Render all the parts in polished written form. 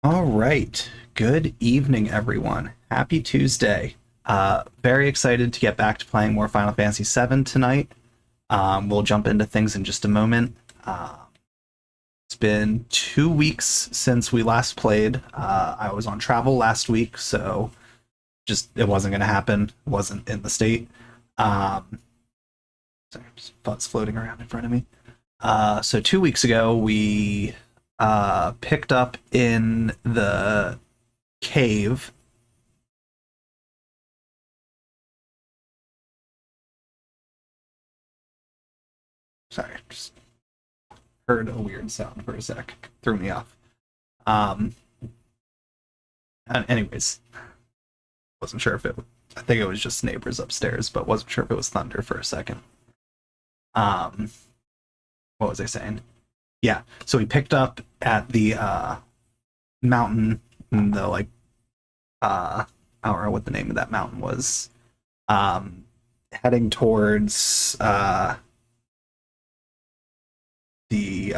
All right. Good evening, everyone. Happy Tuesday. Very excited to get back to playing more Final Fantasy VII tonight. We'll jump into things in just a moment. It's been 2 weeks since we last played. I was on travel last week, so just it wasn't going to happen. Wasn't in the state. Um, Sorry, just thoughts floating around in front of me. So 2 weeks ago, we picked up in the cave. Sorry, just heard a weird sound for a sec. Threw me off. Um, Anyways, wasn't sure if it. I think it was just neighbors upstairs, but wasn't sure if it was thunder for a second. Um, what was I saying? Yeah, so we picked up at the mountain, the I don't know what the name of that mountain was. Heading towards the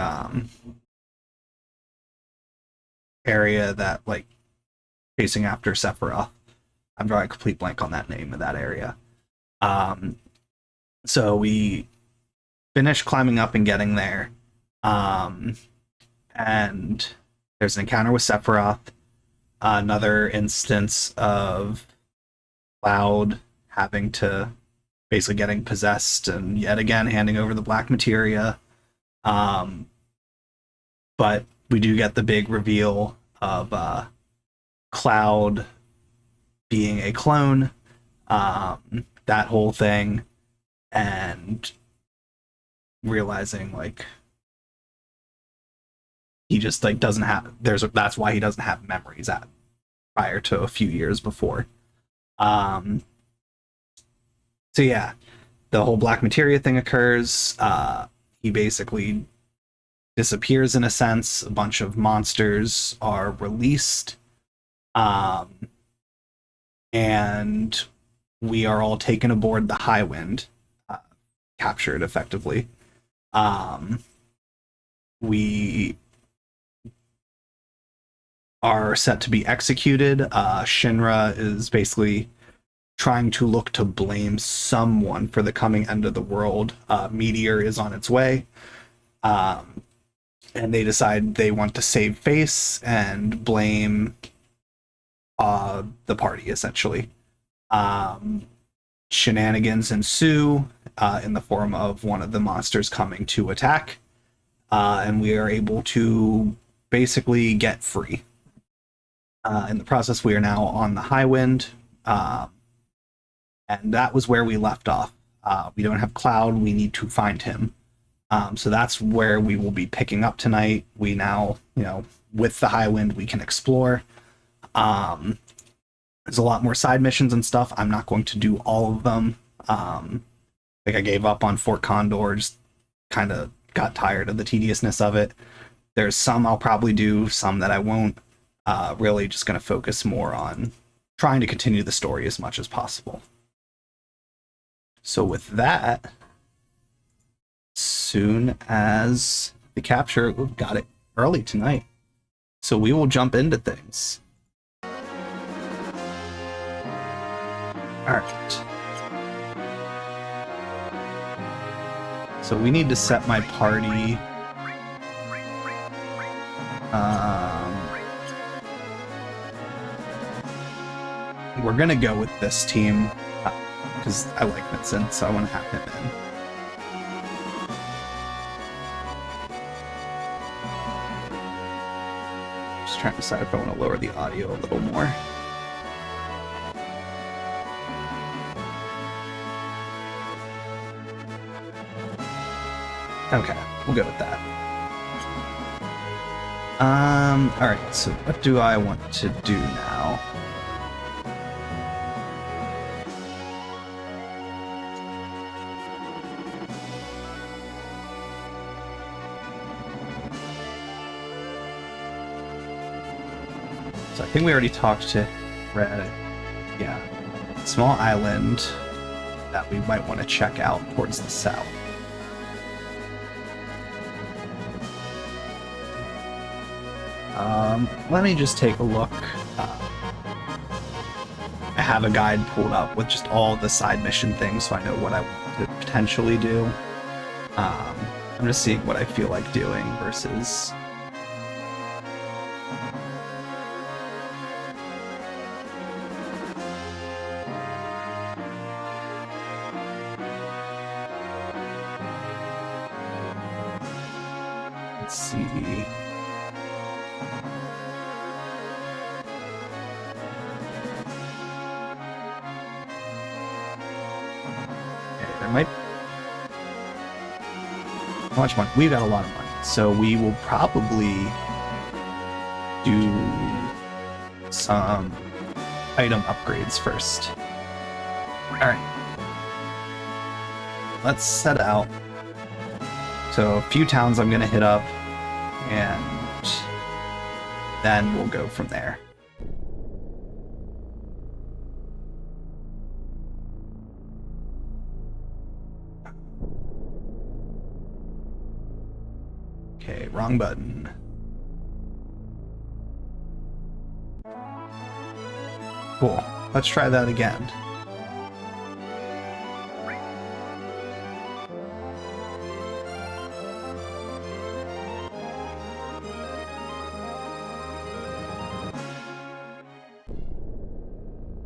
area that facing after Sephiroth. I'm drawing a complete blank on that name of that area. Um, so we finished climbing up and getting there. And there's an encounter with Sephiroth, another instance of Cloud having to basically getting possessed and yet again handing over the black materia. But we do get the big reveal of Cloud being a clone, that whole thing, and realizing he just doesn't have that's why he doesn't have memories at prior to a few years before. So yeah, the whole black materia thing occurs. He basically disappears in a sense. A bunch of monsters are released, and we are all taken aboard the Highwind, captured effectively. We are set to be executed. Shinra is basically trying to look to blame someone for the coming end of the world. Meteor is on its way. And they decide they want to save face and blame the party, essentially. Shenanigans ensue in the form of one of the monsters coming to attack. And we are able to basically get free. In the process, we are now on the Highwind, and that was where we left off. We don't have Cloud, we need to find him. So that's where we will be picking up tonight. We now, with the Highwind, we can explore. There's a lot more side missions and stuff. I'm not going to do all of them. I gave up on Fort Condor, just kind of got tired of the tediousness of it. There's some I'll probably do, some that I won't. Really just going to focus more on trying to continue the story as much as possible. So with that, soon as the capture, we've got it early tonight. So we will jump into things. Alright. So we need to set my party. We're gonna go with this team because I like Vincent, so I want to have him in. Just trying to decide if I want to lower the audio a little more. Okay, we'll go with that. Alright, so what do I want to do now? So I think we already talked to Red. Yeah. Small island that we might want to check out towards the south. Let me just take a look. I have a guide pulled up with just all the side mission things so I know what I want to potentially do. I'm just seeing what I feel like doing versus... Let's see. Okay, there might... How much money? We've got a lot of money, so we will probably do some item upgrades first. Alright. Let's set out. So a few towns I'm going to hit up, and then we'll go from there. Okay, wrong button. Cool. Let's try that again.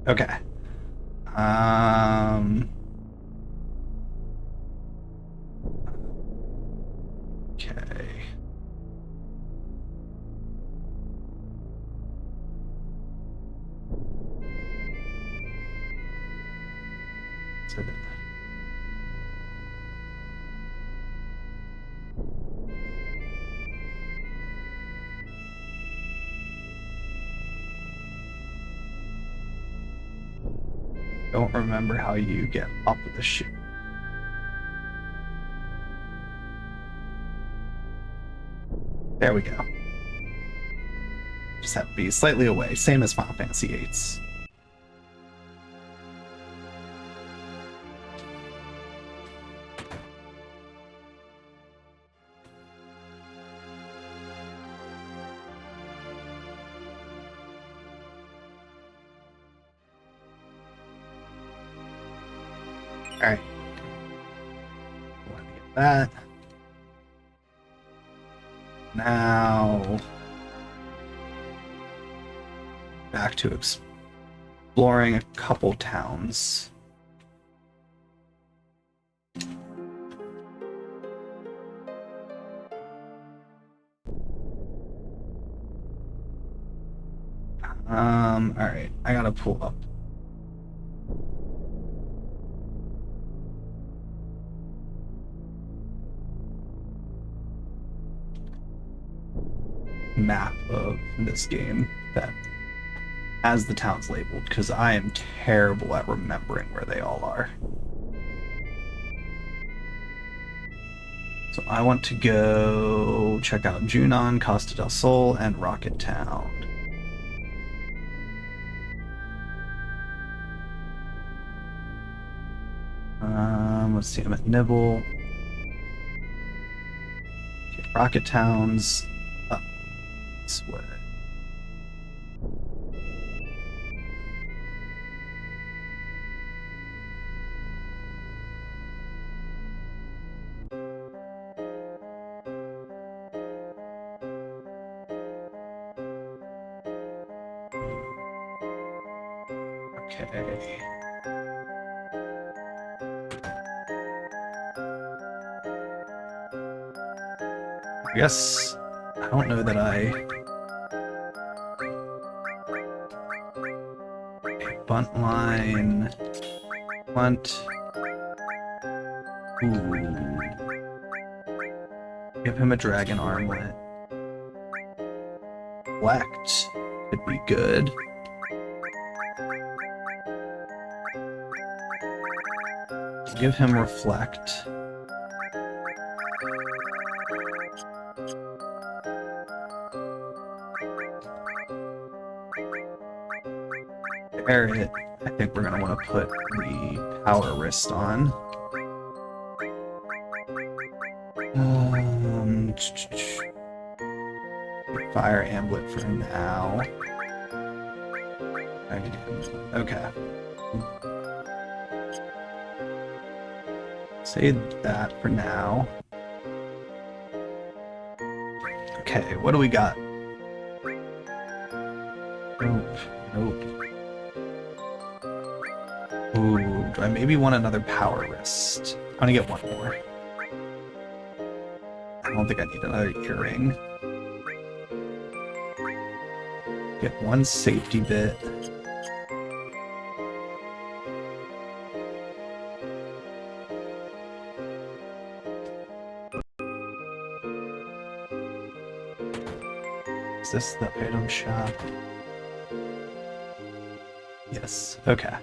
Okay. Okay. So don't remember how you get up the ship. There we go. Just have to be slightly away, same as Final Fantasy VIII's. Alright. Let me get that. Now, back to exploring a couple towns. Alright, I gotta pull up. Map of this game that has the towns labeled, because I am terrible at remembering where they all are. So I want to go check out Junon, Costa del Sol, and Rocket Town. Let's see, I'm at Nibble. Okay, Rocket Town's up this way. Okay. I guess I don't know that bunt line, bunt. Ooh. Give him a dragon armlet. Reflect could be good. Give him reflect. Barret, I think we're gonna want to put the power wrist on. Fire Amblet for now. Okay. Say that for now. Okay, what do we got? Nope. Nope. Ooh, do I maybe want another power wrist? I'm gonna get one more. I don't think I need another earring. Get one safety bit. Is this the item shop? Yes. Okay.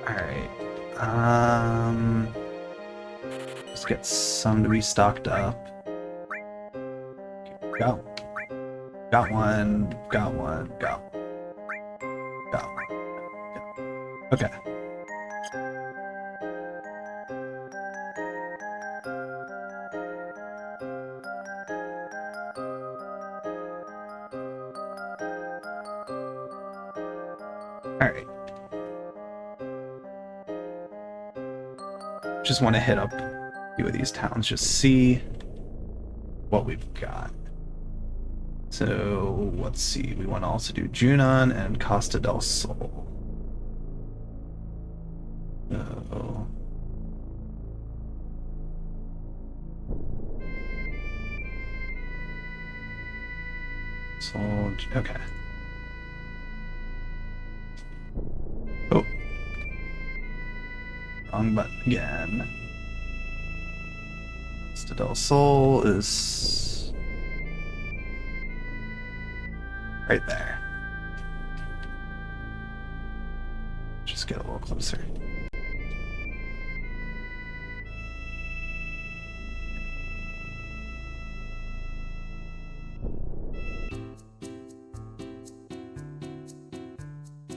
Alright. Let's get some to be stocked up. Got one. Got one. Got one. Got one. Got one. Okay. Alright. Just want to hit up a few of these towns, just see what we've got. So, let's see. We want to also do Junon and Costa del Sol. So... okay. Oh. Wrong button again. Costa del Sol is right there. Just get a little closer.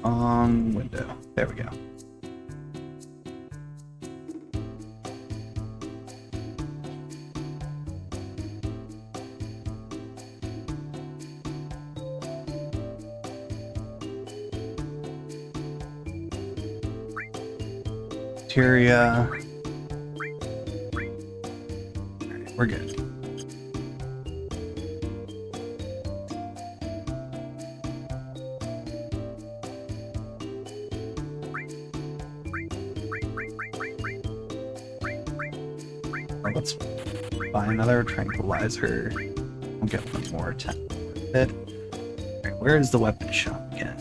On window. There we go. Bacteria. Alright, we're good. Oh, let's buy another tranquilizer. We'll get one more attack with it. Alright, where is the weapon shop again?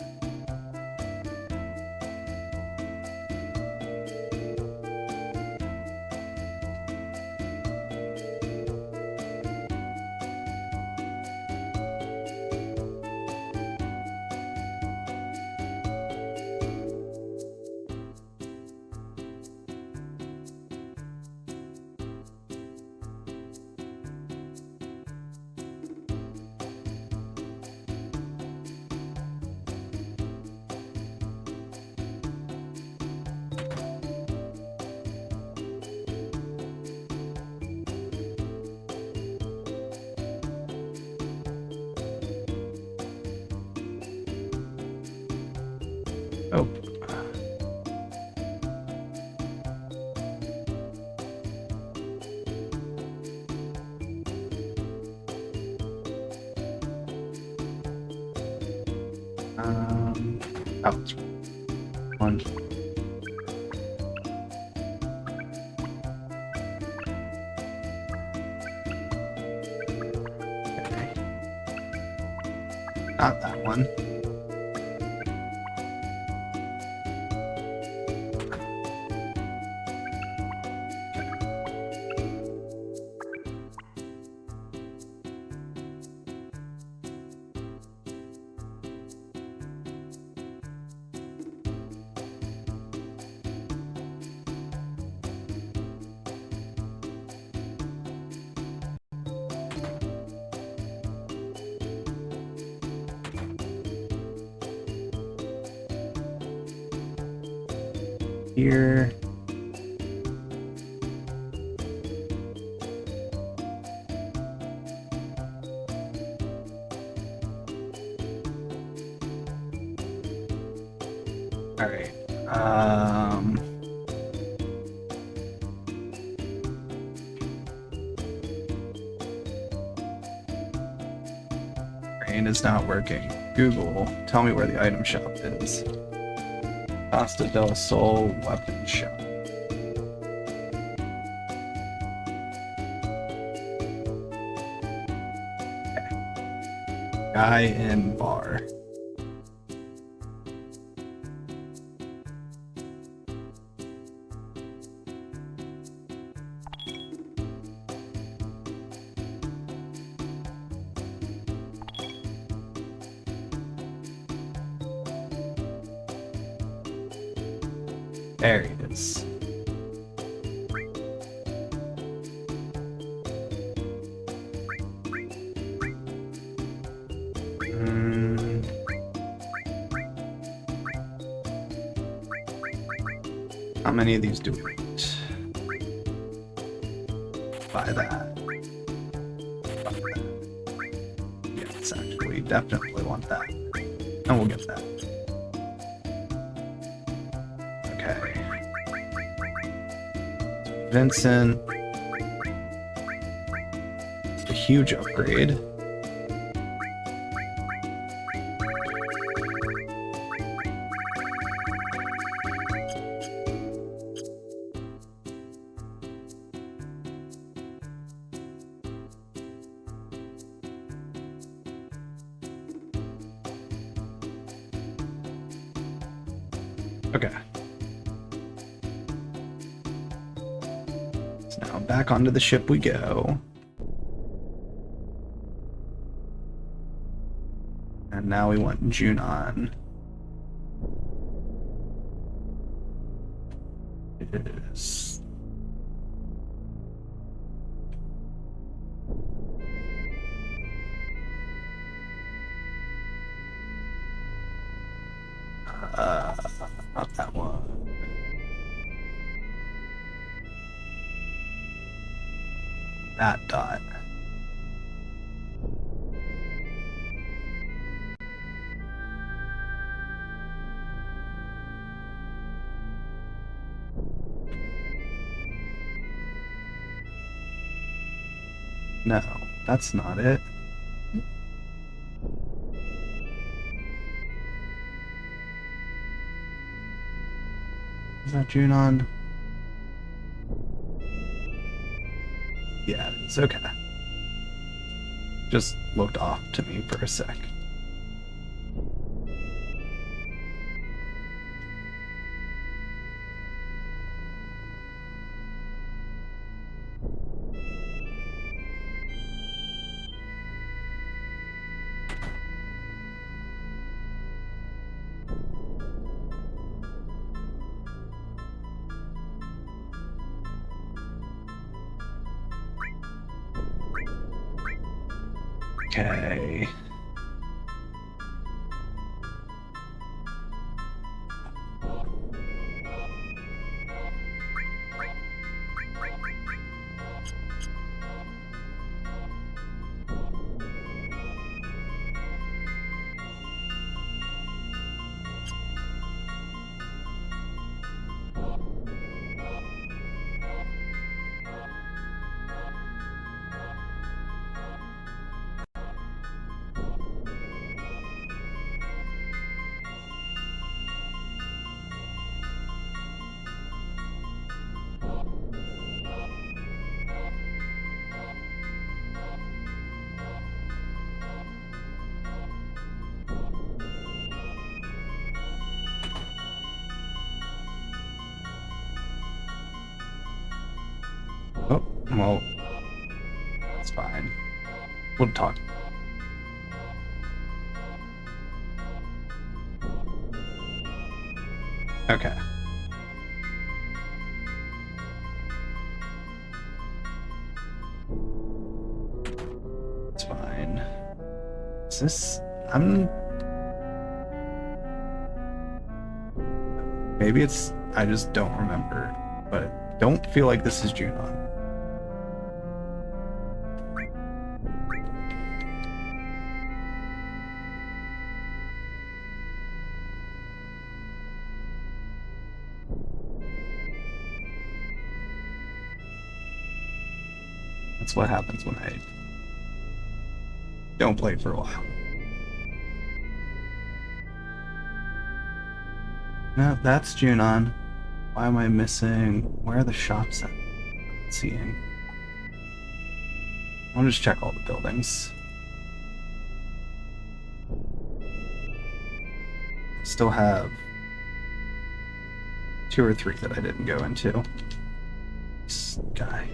Oh. Out. One. Okay. Not that one. Here. Alright. Brain is not working. Google, tell me where the item shop is. Costa del Sol weapon shop. Okay. Guy in bar. There he is. How many of these do we want? Buy that. Buy that. Yes, actually, we definitely want that. And we'll get that. Okay. Vincent. A huge upgrade. Okay. So now back onto the ship we go. And now we want Junon. It is. Not that one. That dot. No, that's not it. Is that Junon? Yeah, it's okay. Just looked off to me for a sec. Okay. Oh, well, that's fine. We'll talk. Okay. It's fine. Is this... Maybe it's... I just don't remember. But I don't feel like this is Junon. That's what happens when I don't play for a while. No, that's Junon. Why am I missing? Where are the shops at? Not seeing. I'll just check all the buildings. Still have 2 or 3 that I didn't go into. This guy.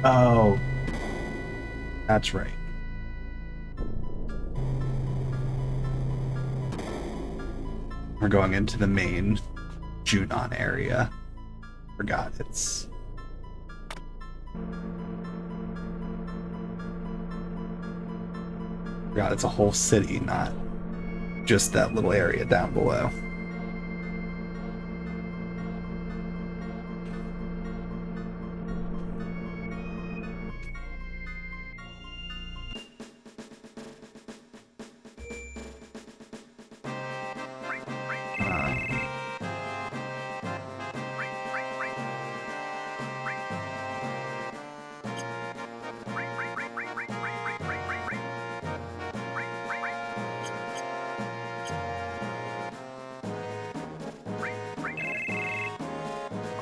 Oh, that's right. We're going into the main Junon area. Forgot it's... Forgot it's a whole city, not just that little area down below.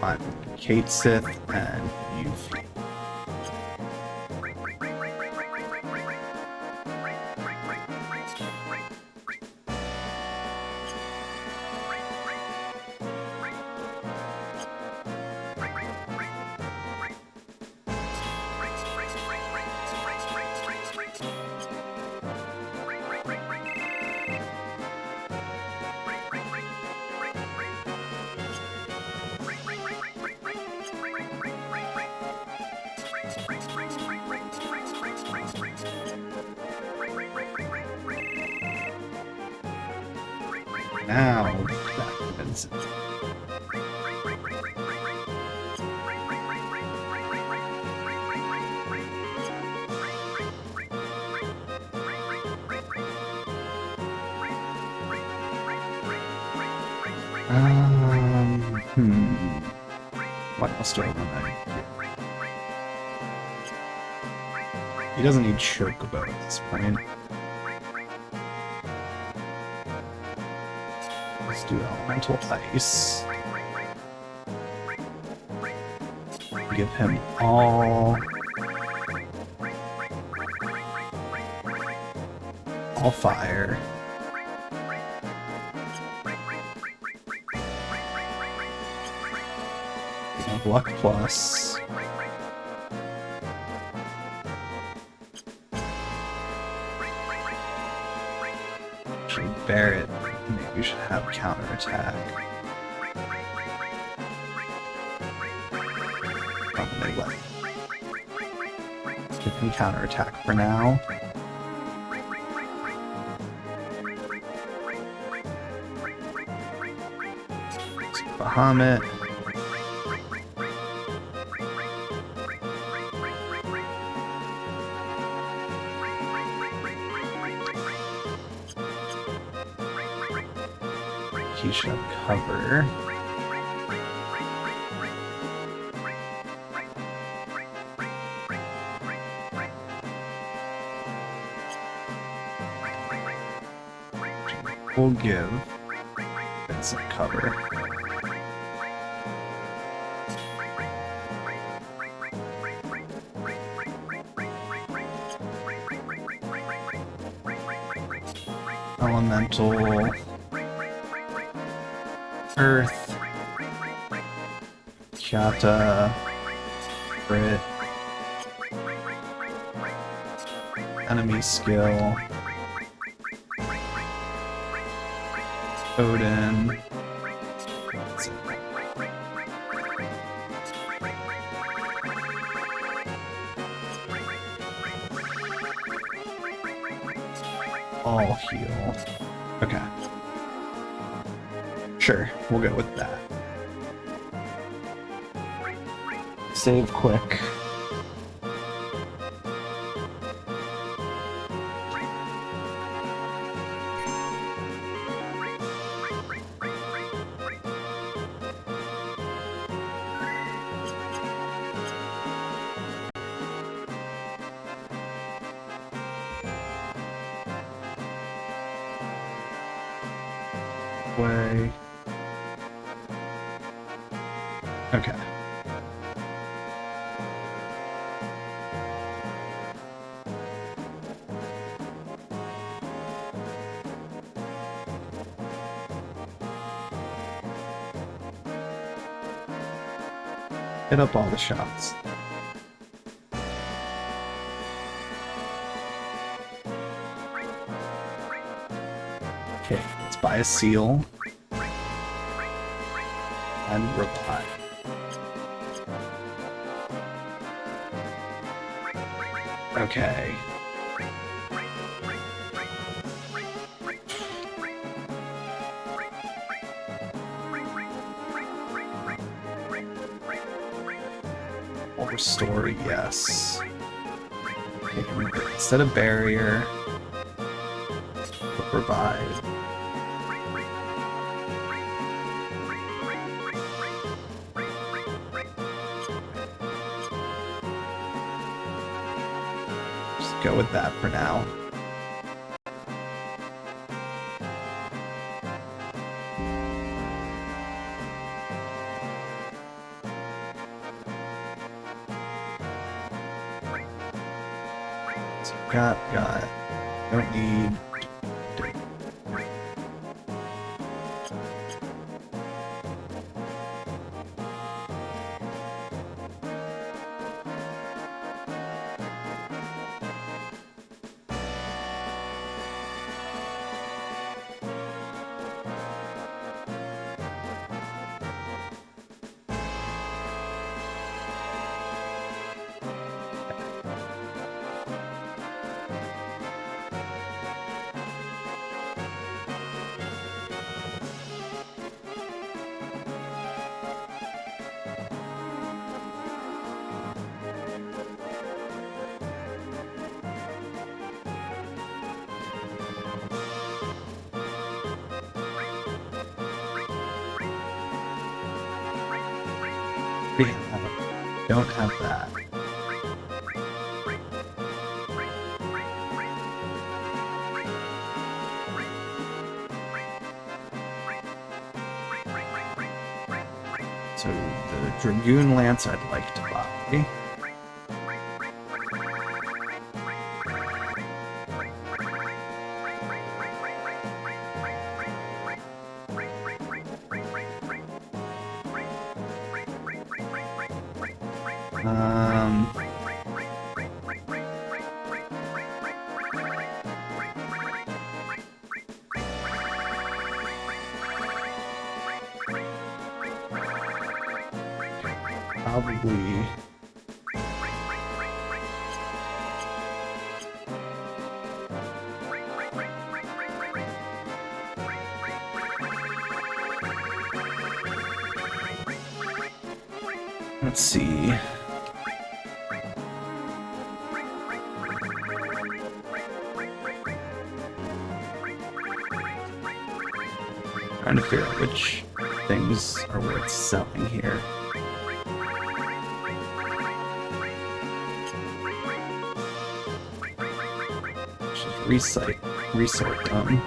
On Kate Sith and Yuffie. Now that opens it. What else do I want to get? He doesn't need Chocobo at this point. Let's do Elemental Ice. Give him all fire. We have Luck Plus. Actually, Barret. Maybe we should have counterattack. Probably let give him counterattack for now. Bahamut. He should have cover. We'll give Vincent cover. Elemental Earth, Kyata, Crit, Enemy Skill, Odin, all heal. Okay. Sure, we'll go with that. Save quick. Way. Okay. Hit up all the shots. Okay, let's buy a seal. And revive. Okay. Restore, yes. Okay, instead of barrier, revive. Just go with that for now. Got. Don't need. Don't have that. So the Dragoon Lance I'd like to buy. Probably. Let's see. Trying to figure out which things are worth selling here. Resort them.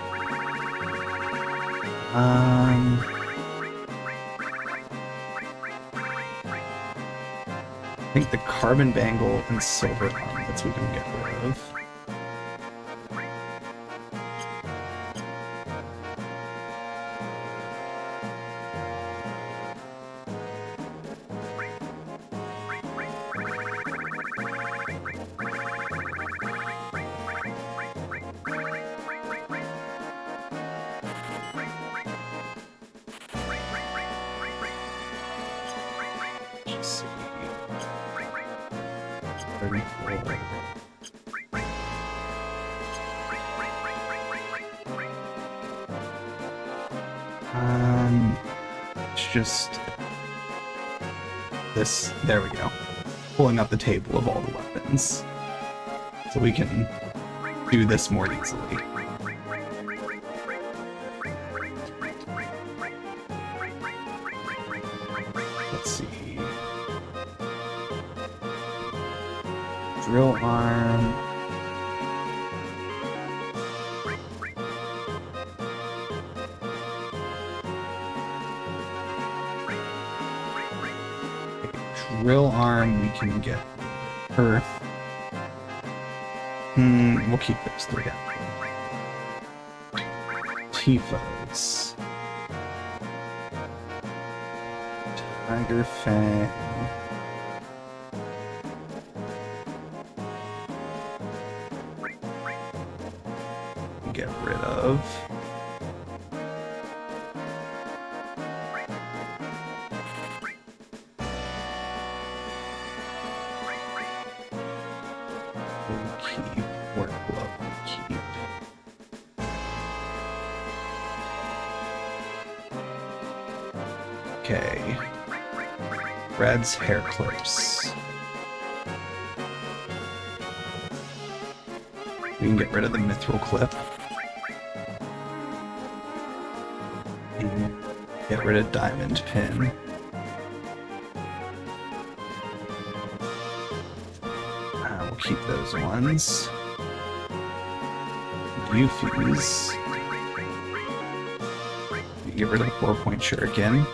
I think the carbon bangle and silver helmets we can get rid of. It's just this. There we go. pulling up the table of all the weapons, so we can do this more easily. Let's see. Drill arm. Drill arm, we can get earth. We'll keep those three out. Tifos. Tiger Fang. Get rid of. Keep work glove. Keep. Okay. Red's hair clips. We can get rid of the mithril clip. And get rid of diamond pin. We'll keep those ones. Euphies. We get rid of the 4-point shuriken.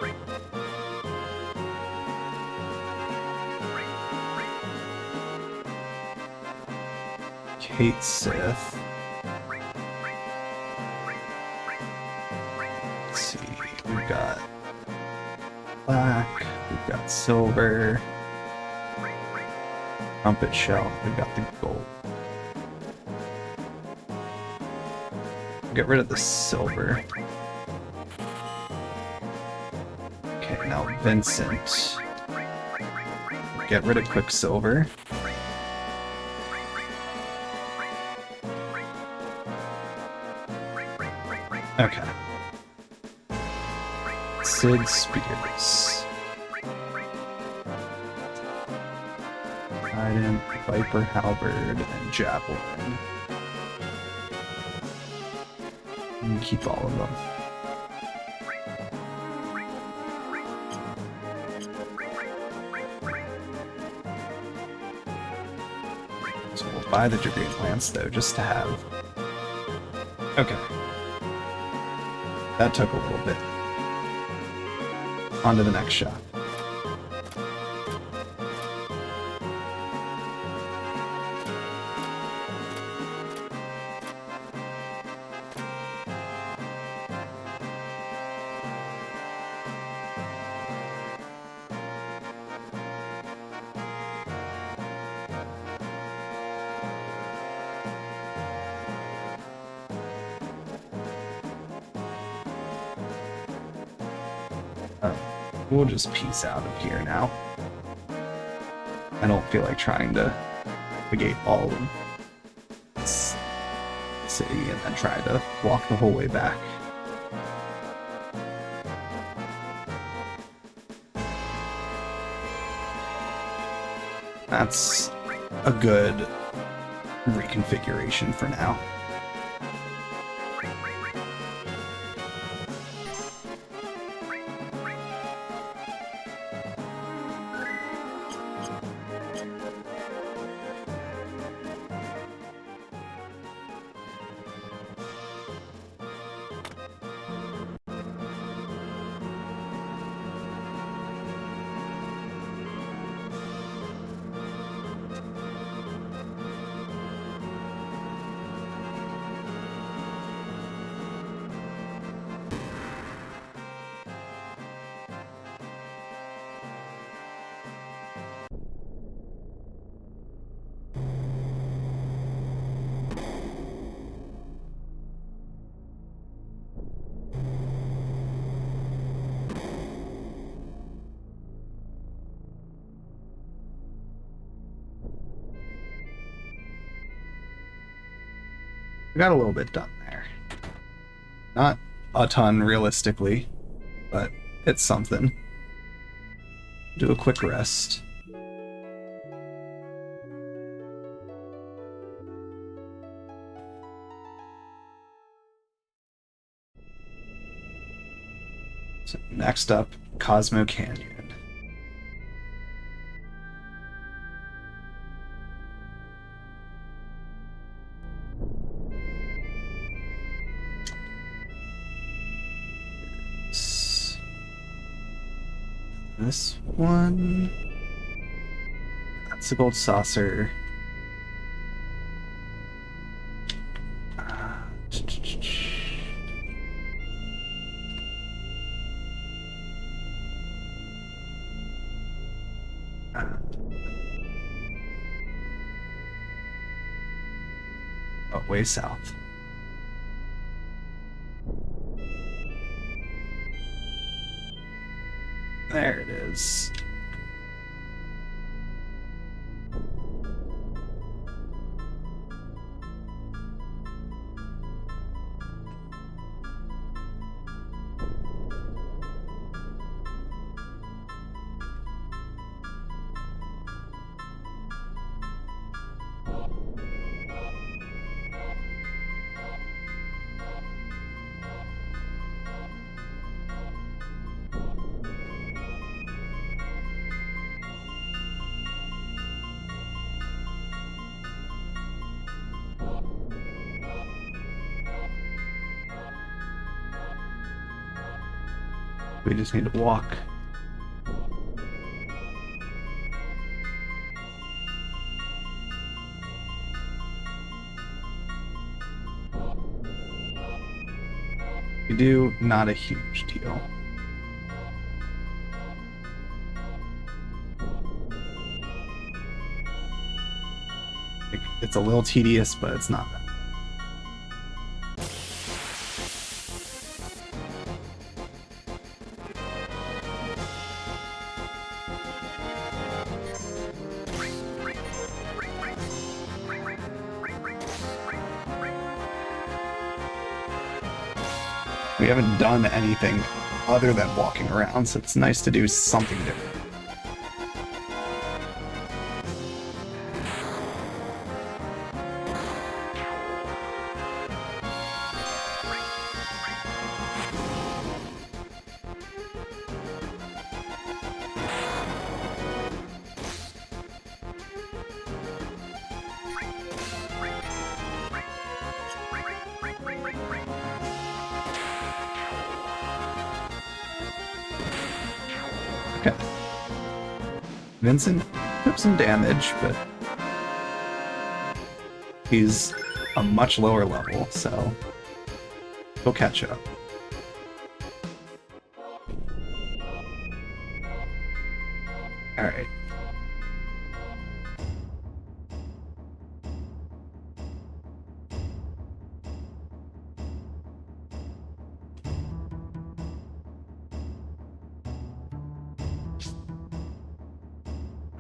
Kate Sith. Let's see, we've got black, we've got silver, trumpet shell, we've got the gold. Get rid of the silver. Okay, now Vincent. Get rid of Quicksilver. Okay. Sid Spears. Trident, Viper Halberd, and Javelin. And keep all of them. So we'll buy the Dragoon Lance though, just to have. Okay. That took a little bit. On to the next shot. We'll just peace out of here now. I don't feel like trying to navigate all of this city and then try to walk the whole way back. That's a good reconfiguration for now. We got a little bit done there. Not a ton realistically, but it's something. Do a quick rest. So next up, Cosmo Canyon. This one. That's a gold saucer. Oh, way south. There it is. We just need to walk. We do, not a huge deal. It's a little tedious, but it's not that. We haven't done anything other than walking around, so it's nice to do something different. Okay. Vincent took some damage, but he's a much lower level, so he'll catch up. Alright.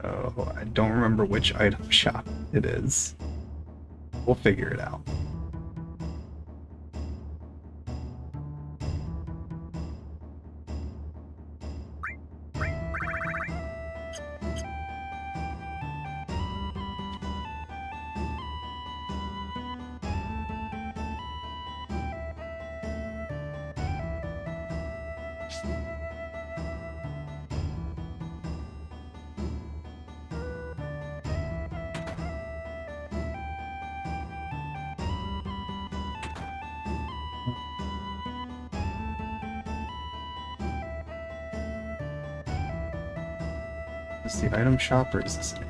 Oh, I don't remember which item shop it is. We'll figure it out. Is the item shop or is this an inn?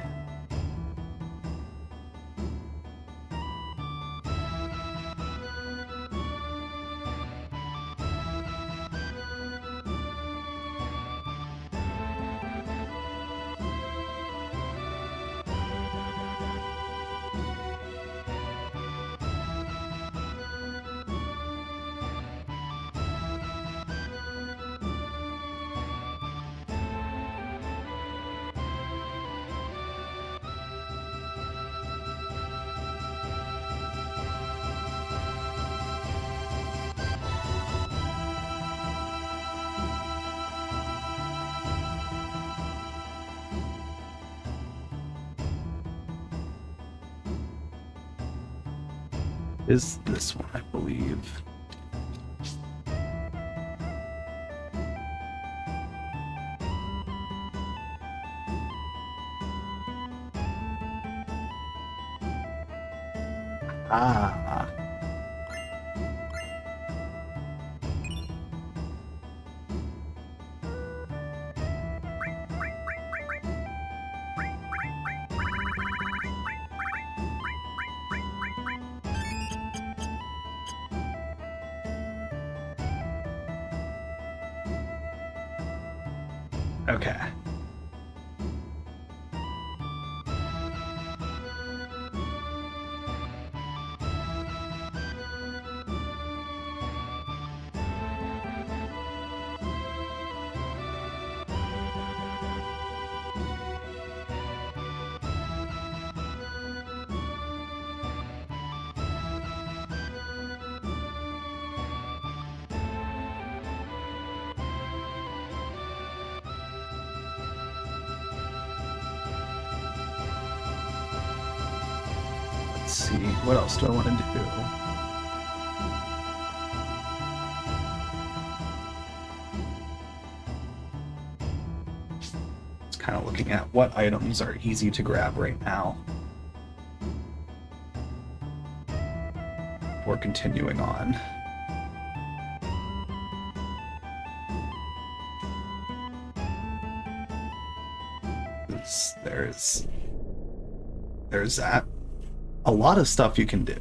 Is this one, I believe. Ah. Okay. Let's see, what else do I want to do? Just kind of looking at what items are easy to grab right now. Before continuing on. There's that. A lot of stuff you can do.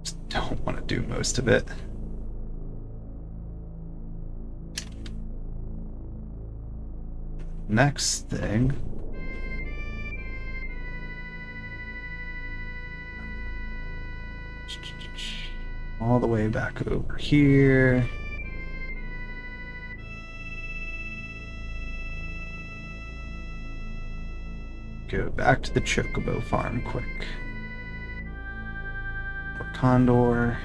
Just don't want to do most of it. Next thing. All the way back over here. Go back to the Chocobo farm quick. For Condor.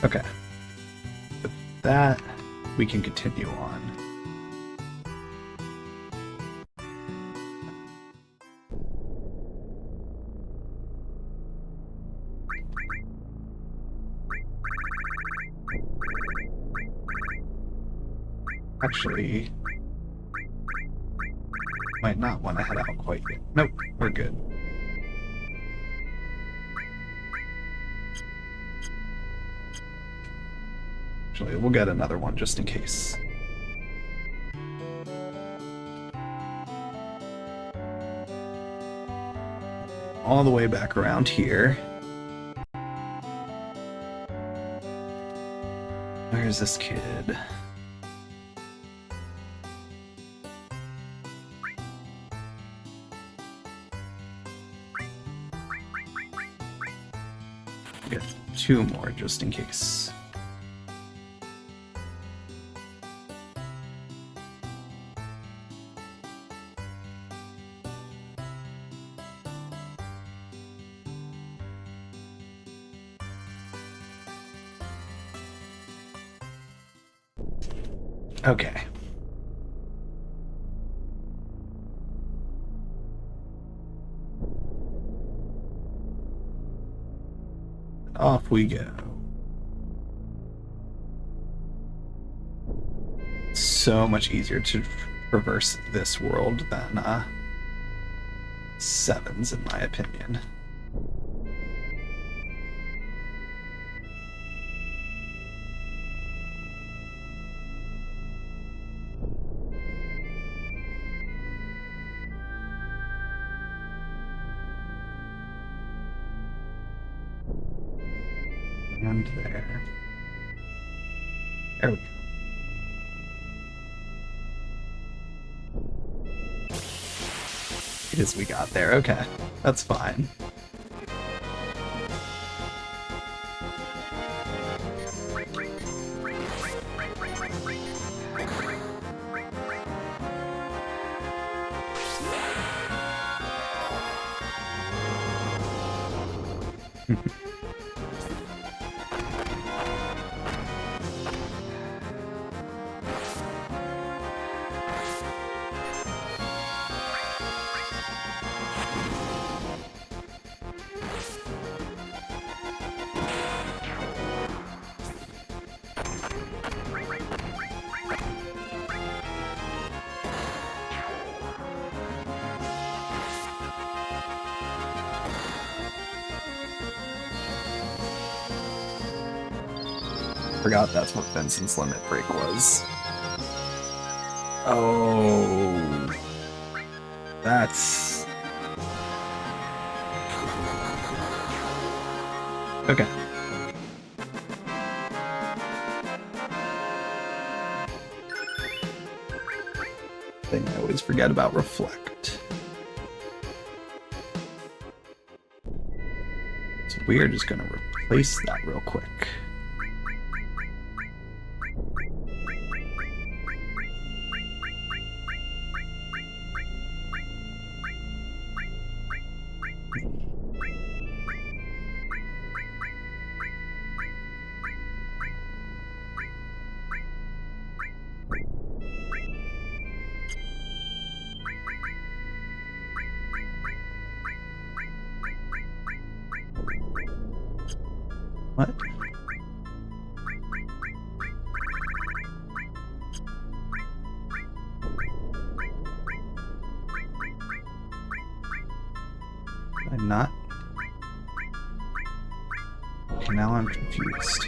Okay. With that, we can continue on. Actually, might not want to head out quite yet. Nope, we're good. Actually, we'll get another one just in case. All the way back around here. Where's this kid? Get two more just in case. Okay. Off we go. So much easier to traverse this world than Sevens, in my opinion. And there. There we go. It is we got there. Okay. That's fine. Forgot that's what Vincent's limit break was. Oh, that's okay. Thing I always forget about reflect. So we're just gonna replace that real quick. What? I'm not. Okay, now I'm confused.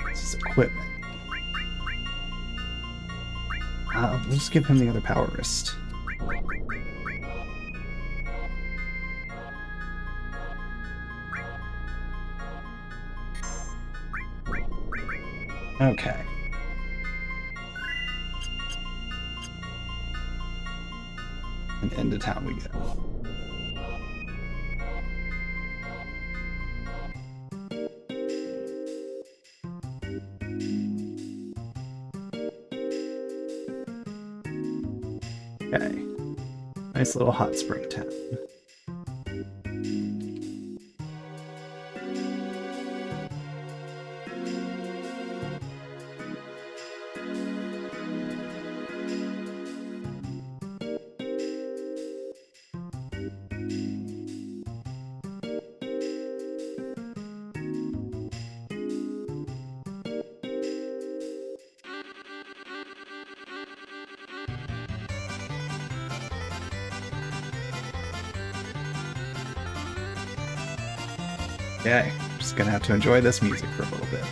This is equipment. We'll just give him the other power wrist. Okay. And into town we go. Okay. Nice little hot spring town. Okay, just gonna have to enjoy this music for a little bit.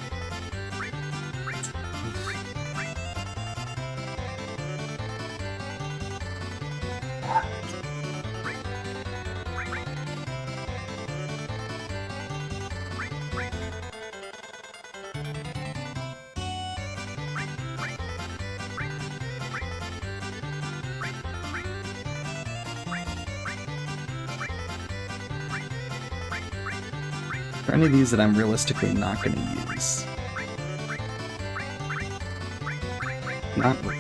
Are any of these that I'm realistically not going to use? Not really.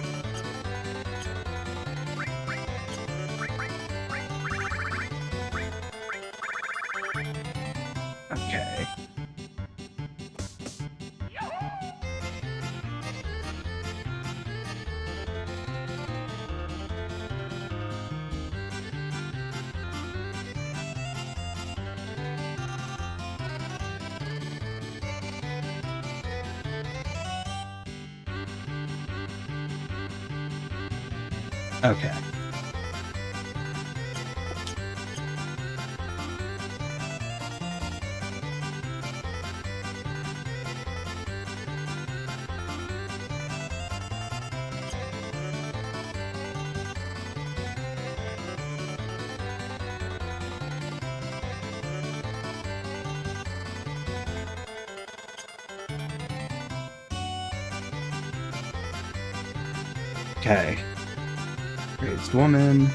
Okay. Okay. Okay. Raised woman.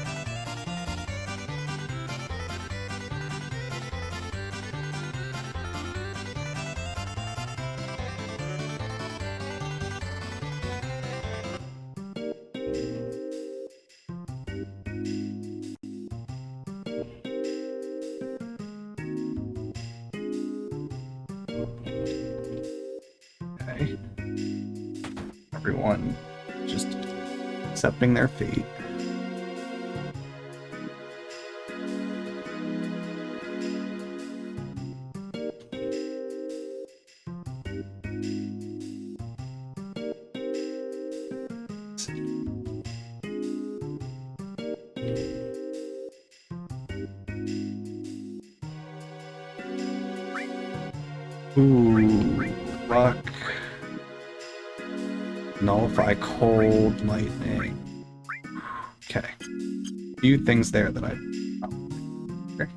Okay. Everyone just accepting their fate. Ooh, luck. Nullify cold lightning. Okay. Few things there that I. Okay.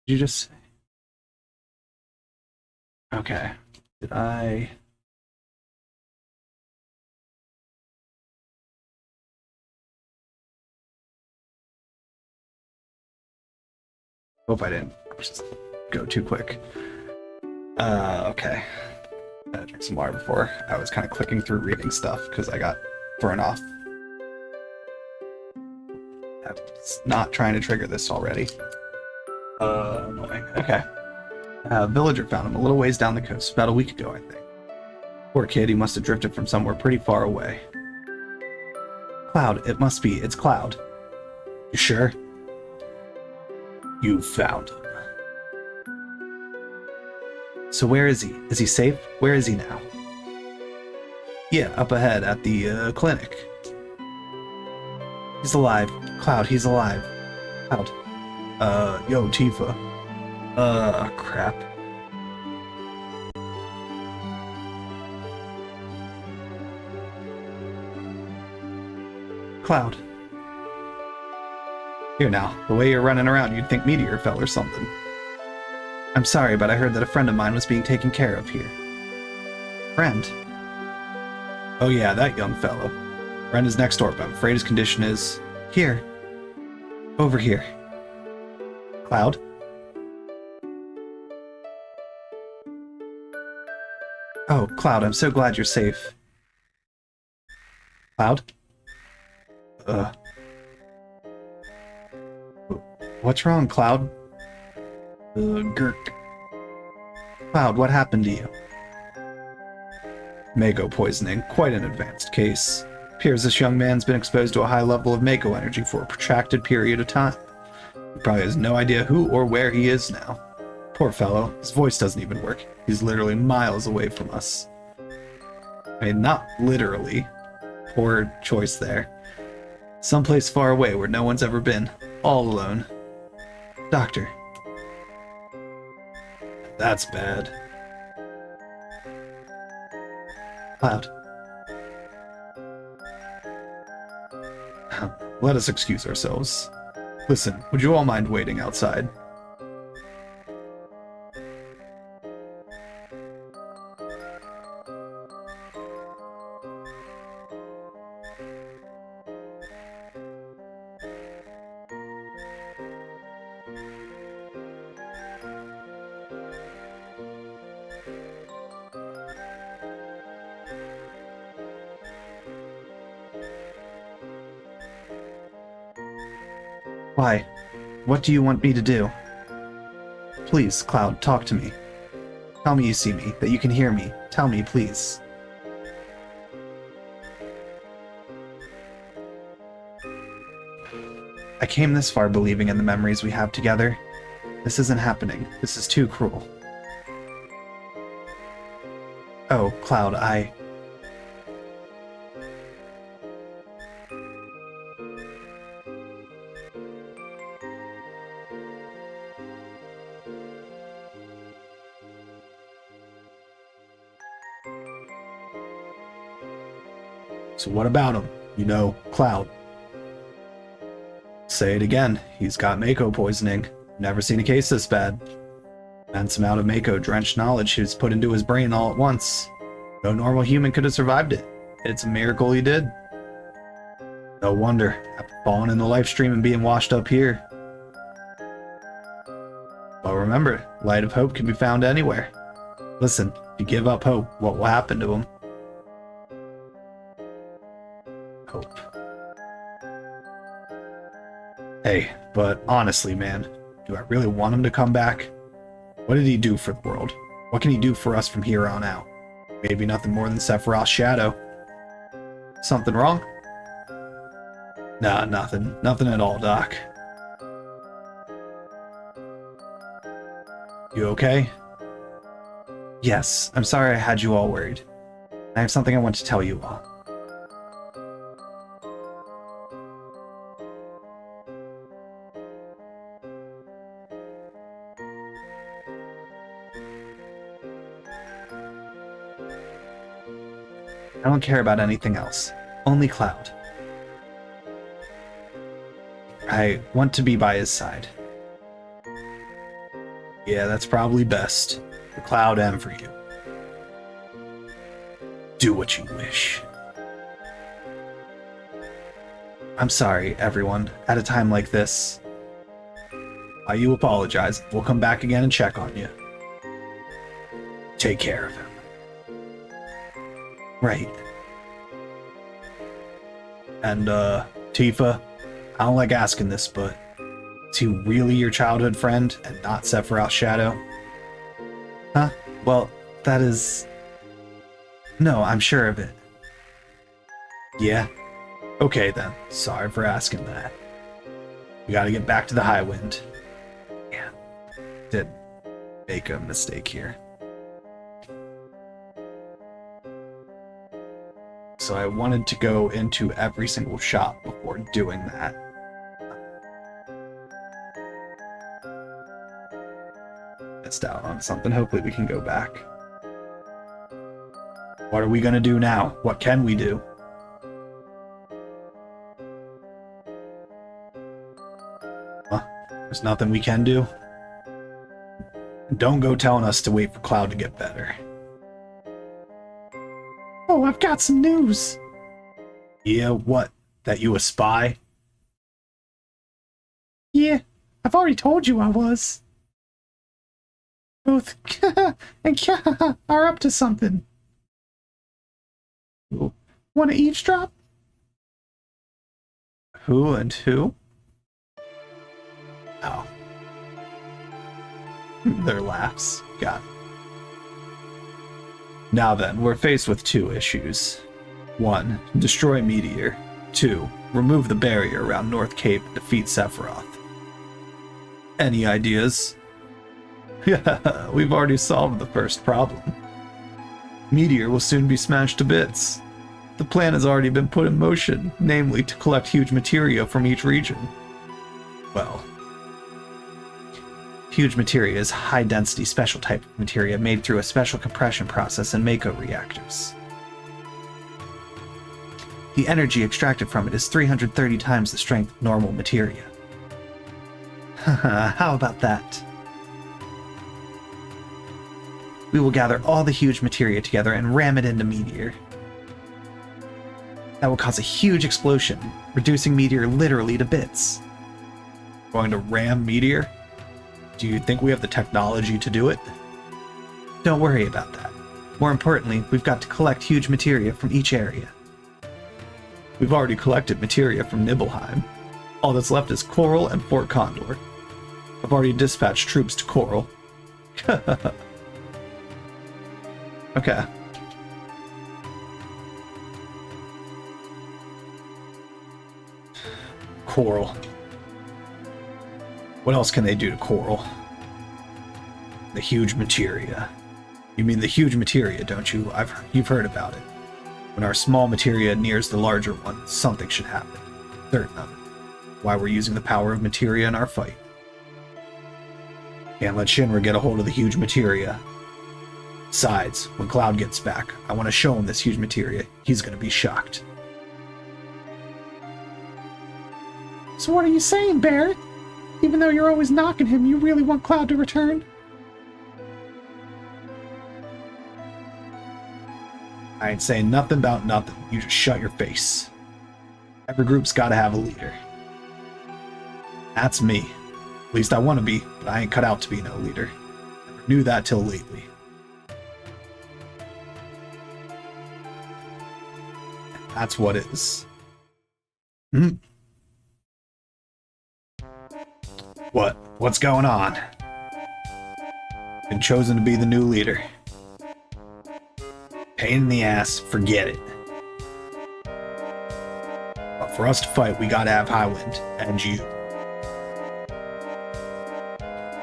Did you just. Okay. Did I. Hope I didn't just go too quick. Okay. Gotta drink some water before. I was kind of clicking through reading stuff because I got thrown off. I was not trying to trigger this already. Annoying. Okay. Villager found him a little ways down the coast, about a week ago, I think. Poor kid, he must have drifted from somewhere pretty far away. Cloud, it must be. It's Cloud. You sure? You found him. So where is he? Is he safe? Where is he now? Yeah, up ahead at the clinic. He's alive. Cloud, he's alive. Cloud. Yo, Tifa. Crap. Cloud. Here now, the way you're running around, you'd think Meteor fell or something. I'm sorry, but I heard that a friend of mine was being taken care of here. Friend? Oh yeah, that young fellow. Friend is next door, but I'm afraid his condition is... Here. Over here. Cloud? Oh, Cloud, I'm so glad you're safe. Cloud? What's wrong, Cloud? Gurk. Cloud, what happened to you? Mako poisoning. Quite an advanced case. Appears this young man's been exposed to a high level of Mako energy for a protracted period of time. He probably has no idea who or where he is now. Poor fellow. His voice doesn't even work. He's literally miles away from us. I mean, not literally. Poor choice there. Someplace far away where no one's ever been. All alone. Doctor. That's bad. Cloud. Let us excuse ourselves. Listen, would you all mind waiting outside? Why? What do you want me to do? Please, Cloud, talk to me. Tell me you see me, that you can hear me. Tell me, please. I came this far believing in the memories we have together. This isn't happening. This is too cruel. Oh, Cloud, So what about him? You know, Cloud. Say it again. He's got Mako poisoning. Never seen a case this bad. Immense amount of Mako-drenched knowledge was put into his brain all at once. No normal human could have survived it. It's a miracle he did. No wonder, after falling in the life stream and being washed up here. But remember, light of hope can be found anywhere. Listen, if you give up hope, what will happen to him? Hope. Hey, but honestly, man, do I really want him to come back? What did he do for the world? What can he do for us from here on out? Maybe nothing more than Sephiroth's shadow. Something wrong? Nah, nothing. Nothing at all, Doc. You okay? Yes, I'm sorry I had you all worried. I have something I want to tell you all. I don't care about anything else. Only Cloud. I want to be by his side. Yeah, that's probably best. For Cloud and for you. Do what you wish. I'm sorry, everyone. At a time like this. Why you apologize. We'll come back again and check on you. Take care of him. Right. And, Tifa, I don't like asking this, but is he really your childhood friend and not Sephiroth's shadow? Huh? Well, that is... No, I'm sure of it. Yeah? Okay then. Sorry for asking that. We gotta get back to the Highwind. Yeah. Did make a mistake here. So I wanted to go into every single shop before doing that. Missed out on something. Hopefully we can go back. What are we gonna do now? What can we do? Huh? There's nothing we can do? Don't go telling us to wait for Cloud to get better. Oh, I've got some news. Yeah, what? That you a spy? Yeah, I've already told you I was. Both and Kya are up to something. Want to eavesdrop? Who and who? Oh. Their laughs. Got it. Now then, we're faced with two issues. 1. Destroy Meteor. 2. Remove the barrier around North Cape and defeat Sephiroth. Any ideas? Yeah, we've already solved the first problem. Meteor will soon be smashed to bits. The plan has already been put in motion, namely to collect huge materia from each region. Well, huge materia is high-density special type of materia made through a special compression process in Mako reactors. The energy extracted from it is 330 times the strength of normal materia. Haha, how about that? We will gather all the huge materia together and ram it into Meteor. That will cause a huge explosion, reducing Meteor literally to bits. Going to ram Meteor? Do you think we have the technology to do it? Don't worry about that. More importantly, we've got to collect huge materia from each area. We've already collected materia from Nibelheim. All that's left is Coral and Fort Condor. I've already dispatched troops to Coral. Okay. Coral. What else can they do to Coral? The huge materia. You mean the huge materia, don't you? You've heard about it. When our small materia nears the larger one, something should happen. Certain of it. Why we're using the power of materia in our fight. Can't let Shinra get a hold of the huge materia. Besides, when Cloud gets back, I want to show him this huge materia. He's gonna be shocked. So what are you saying, Barret? Even though you're always knocking him, you really want Cloud to return? I ain't saying nothing about nothing. You just shut your face. Every group's gotta have a leader. That's me. At least I want to be, but I ain't cut out to be no leader. Never knew that till lately. That's what it is. What? What's going on? Been chosen to be the new leader. Pain in the ass, forget it. But for us to fight, we gotta have Highwind, and you.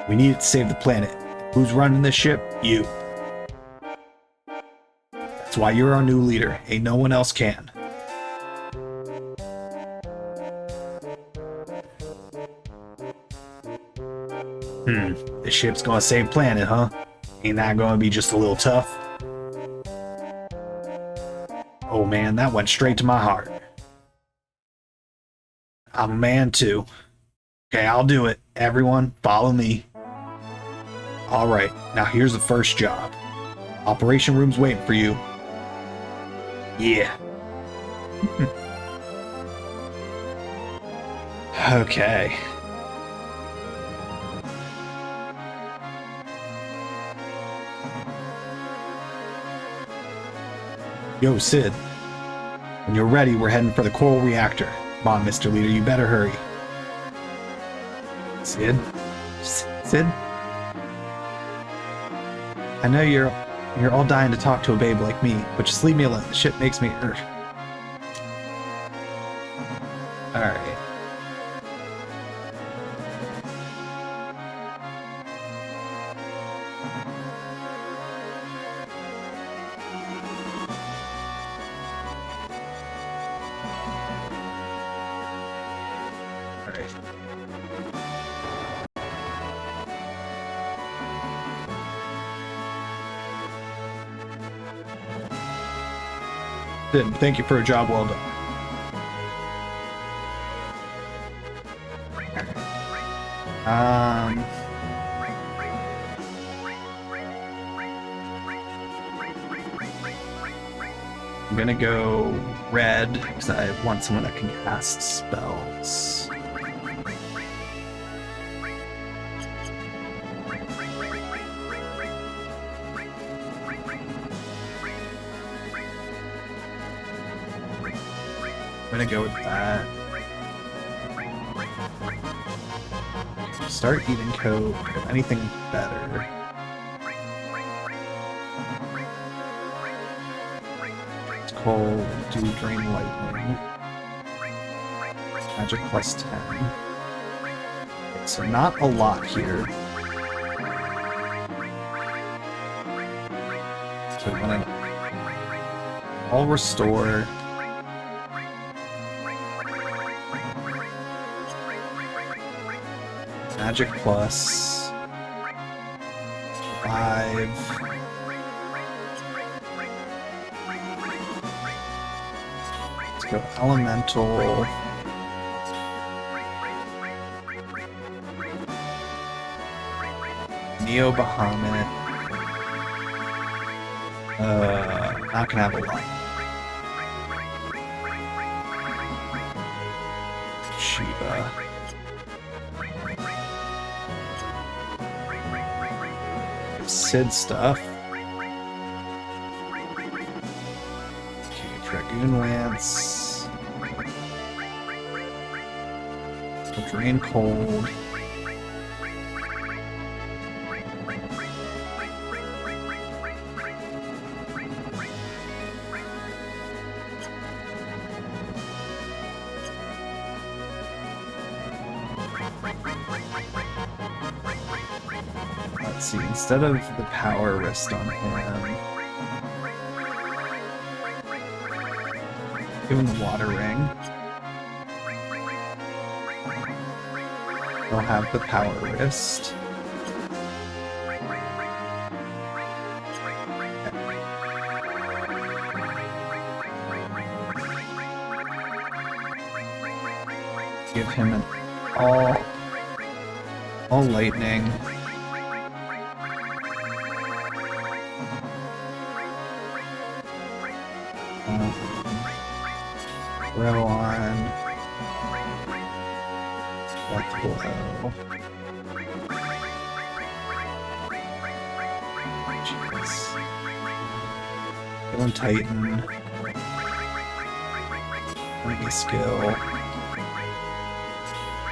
We need it to save the planet. Who's running this ship? You. That's why you're our new leader. Ain't no one else can. This ship's gonna save planet, huh? Ain't that gonna be just a little tough? Oh man, that went straight to my heart. I'm a man too. Okay, I'll do it. Everyone, follow me. Alright, now here's the first job. Operation room's waiting for you. Yeah. Okay. Yo, Sid. When you're ready, we're heading for the coral reactor. Come on, Mr. Leader, you better hurry. Sid? Sid? I know you're all dying to talk to a babe like me, but just leave me alone. The ship makes me hurt. Alright. Thank you for a job well done. I'm gonna go red because I want someone that can cast spells. I'm gonna go with that. Start eating coat. Anything better? It's cold. Do drain lightning. Magic plus 10. Okay, so not a lot here. So we want to all restore. Magic plus 5. Let's go elemental. Neo Bahamut. Not gonna have a lot. Shiva. Sid stuff. Okay, Dragoon Lance. Drain Cold. Let's see, instead of the power wrist on him, give him the water ring. He'll have the power wrist. Give him an all lightning. Throw on Death Blow. Jeez. Villain Titan. Enemy skill.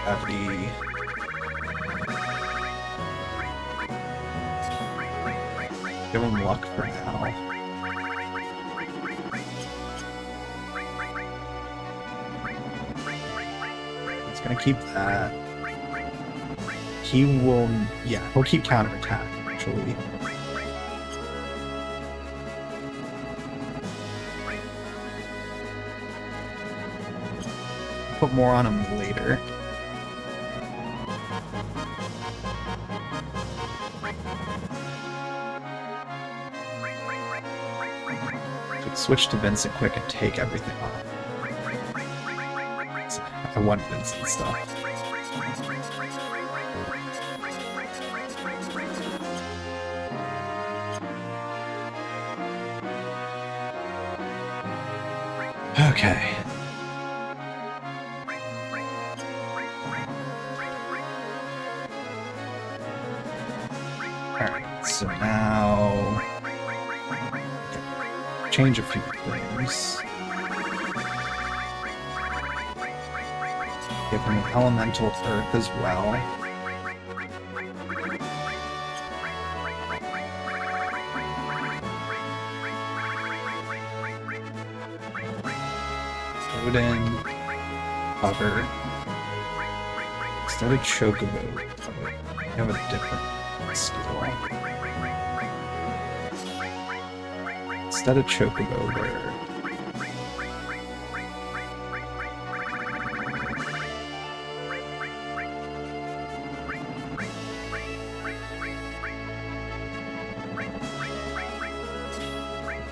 Gravity. Give him luck for now. He's gonna keep that. He will, yeah, he'll keep counterattack, actually. Put more on him later. Should switch to Vincent quick and take everything off. So I want Vincent stuff. Okay. Alright, so now change a few things. Give him an elemental earth as well. Odin, cover. Instead of Chocobo, we have a different skill. Instead of Chocobo, where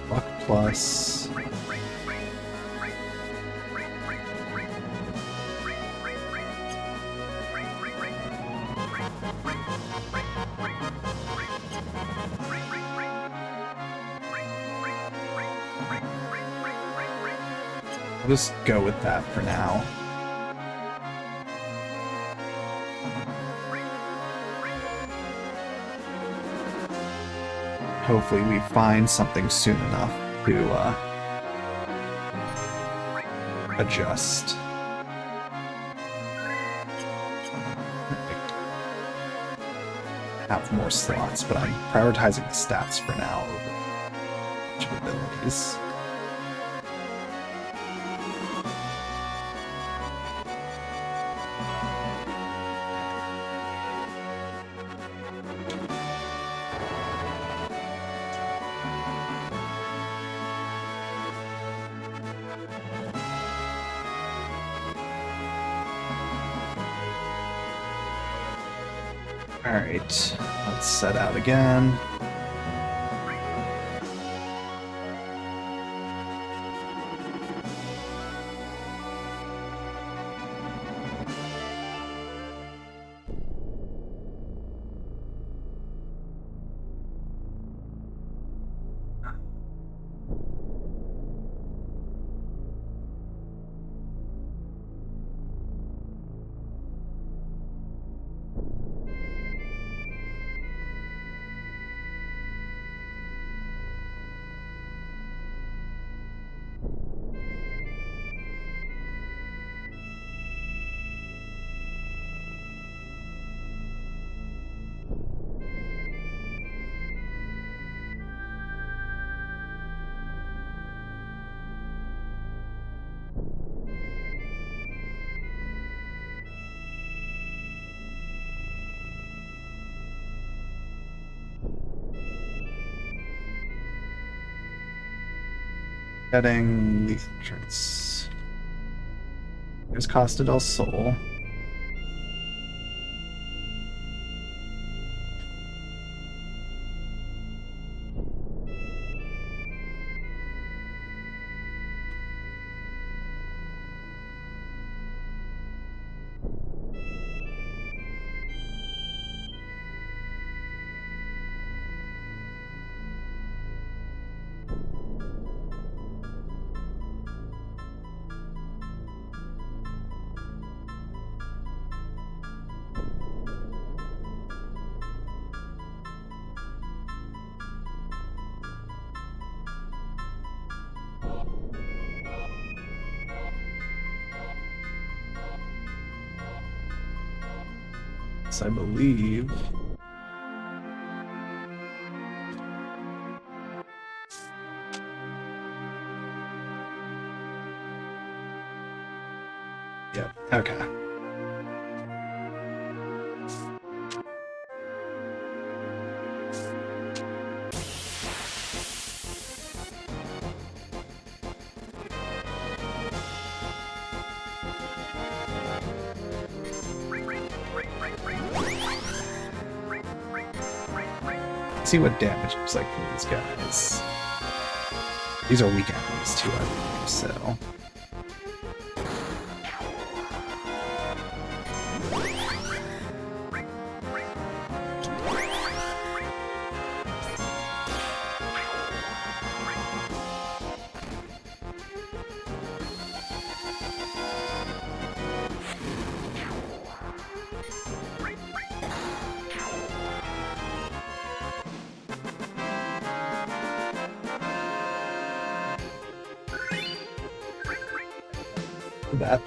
Luck plus. I'll just go with that for now. Hopefully we find something soon enough to adjust. Have more slots, but I'm prioritizing the stats for now over abilities. Alright, let's set out again. Getting the entrance. There's Costa del Sol. Yes, I believe. Yep, okay. See what damage looks like from these guys. These are weak enemies too, I believe, so.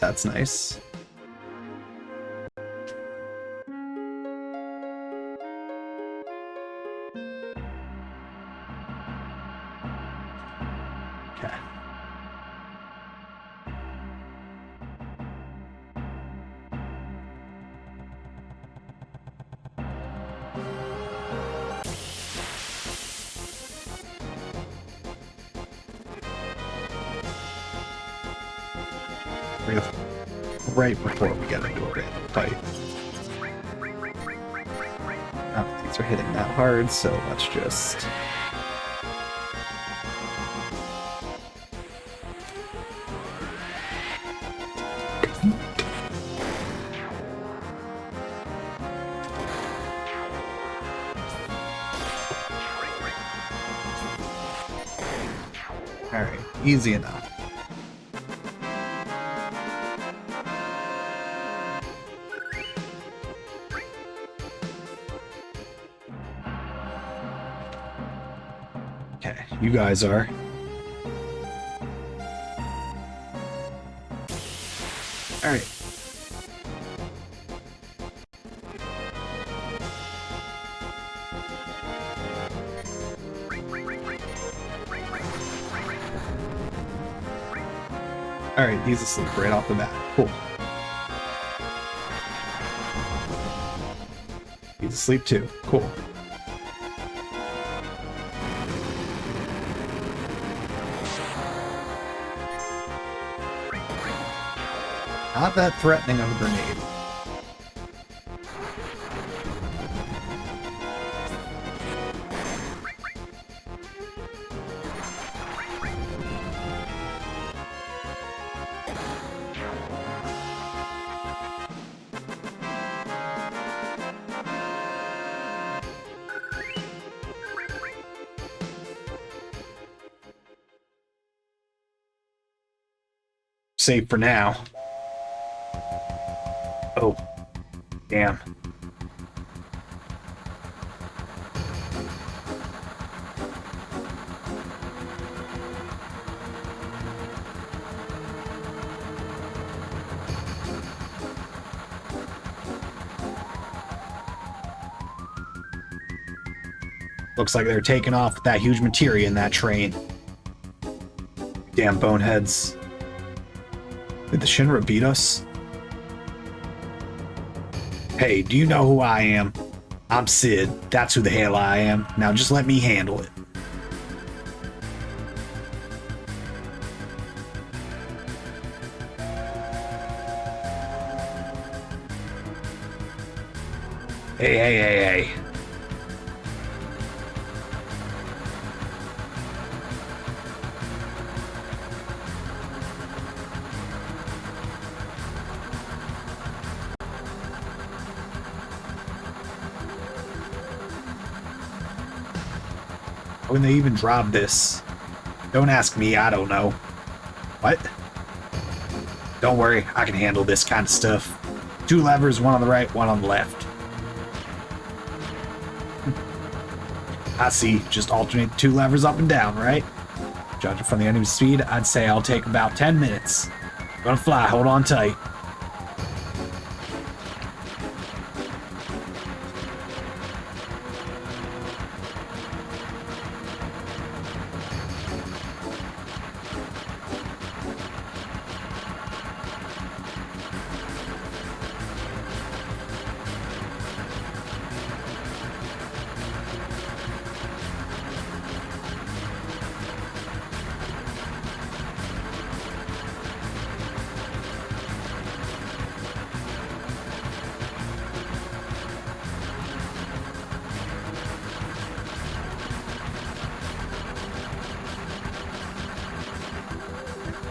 That's nice. Okay. Right before we get into a random fight. Oh, these are hitting that hard, so let's just... Alright, easy enough. Okay, you guys are. Alright. Alright, he's asleep right off the bat. Cool. He's asleep too. Cool. Not that threatening of a grenade. Safe for now. Oh, damn. Looks like they're taking off with that huge materia in that train. Damn boneheads. Did the Shinra beat us? Hey, do you know who I am? I'm Sid. That's who the hell I am. Now just let me handle it. Hey. When they even drop this? Don't ask me, I don't know. What? Don't worry, I can handle this kind of stuff. 2 levers, one on the right, one on the left. I see, just alternate 2 levers up and down, right? Judging from the enemy's speed, I'd say I'll take about 10 minutes. Gonna fly, hold on tight.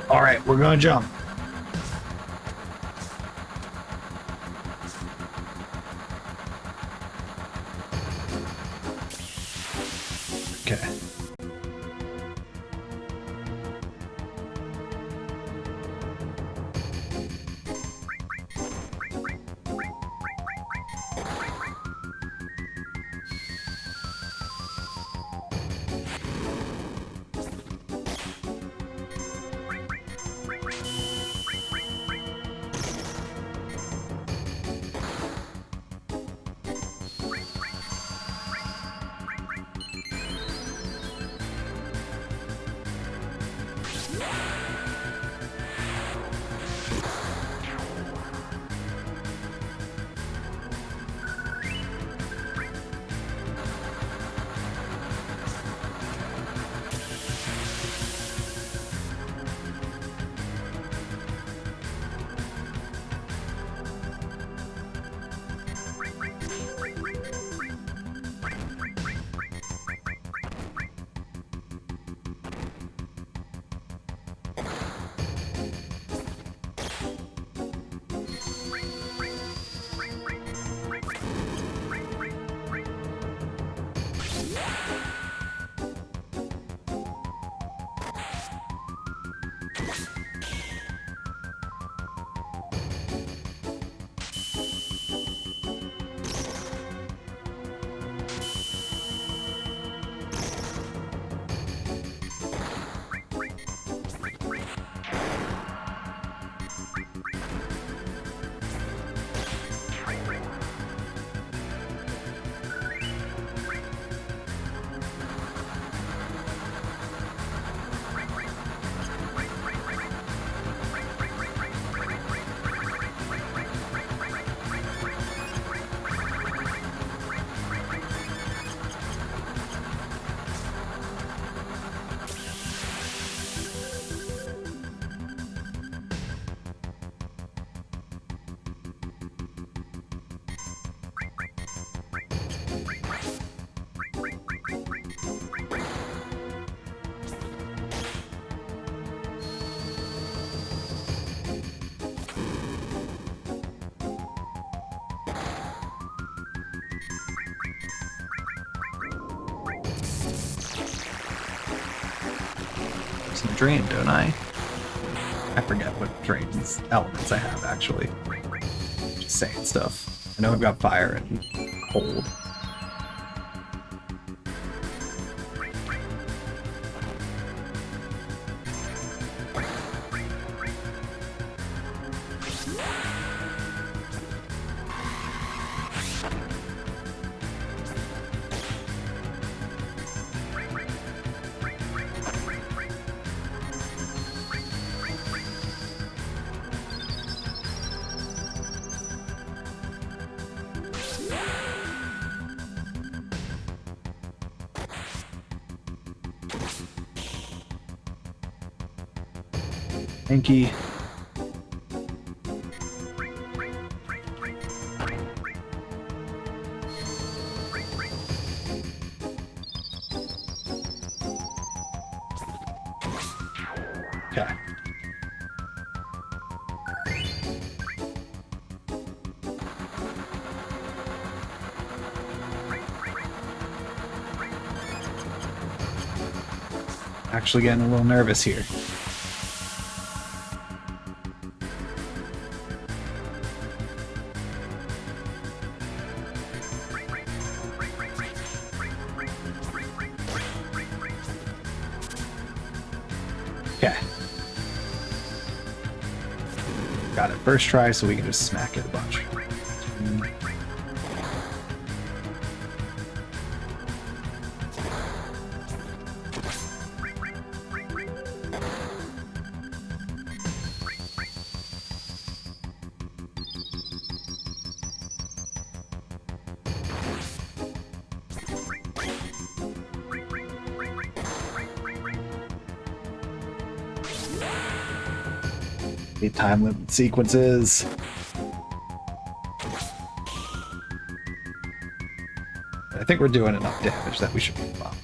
All right, we're gonna jump. Okay. Some drain, don't I? I forget what drains elements I have, actually. Just saying stuff. I know I've got fire and cold. Thank you. Okay. Actually getting a little nervous here. Okay. Got it first try, so we can just smack it a bunch. The time limit sequences. I think we're doing enough damage that we should be fine.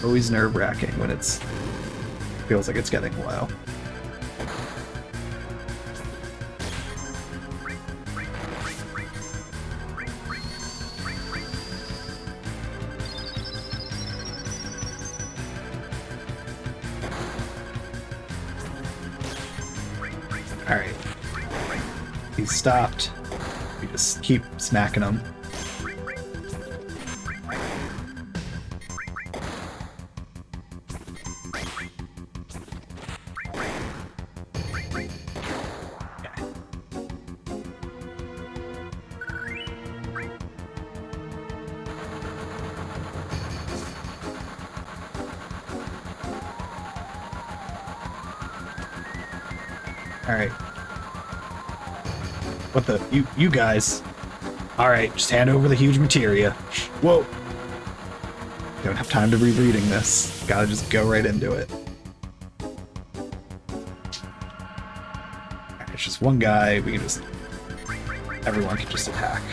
Always nerve-wracking when feels like it's getting low. Alright. He's stopped. We just keep smacking him. Alright. What the? You guys. Alright, just hand over the huge materia. Whoa! Don't have time to be reading this. Gotta just go right into it. Alright, it's just one guy. We can just... Everyone can just attack.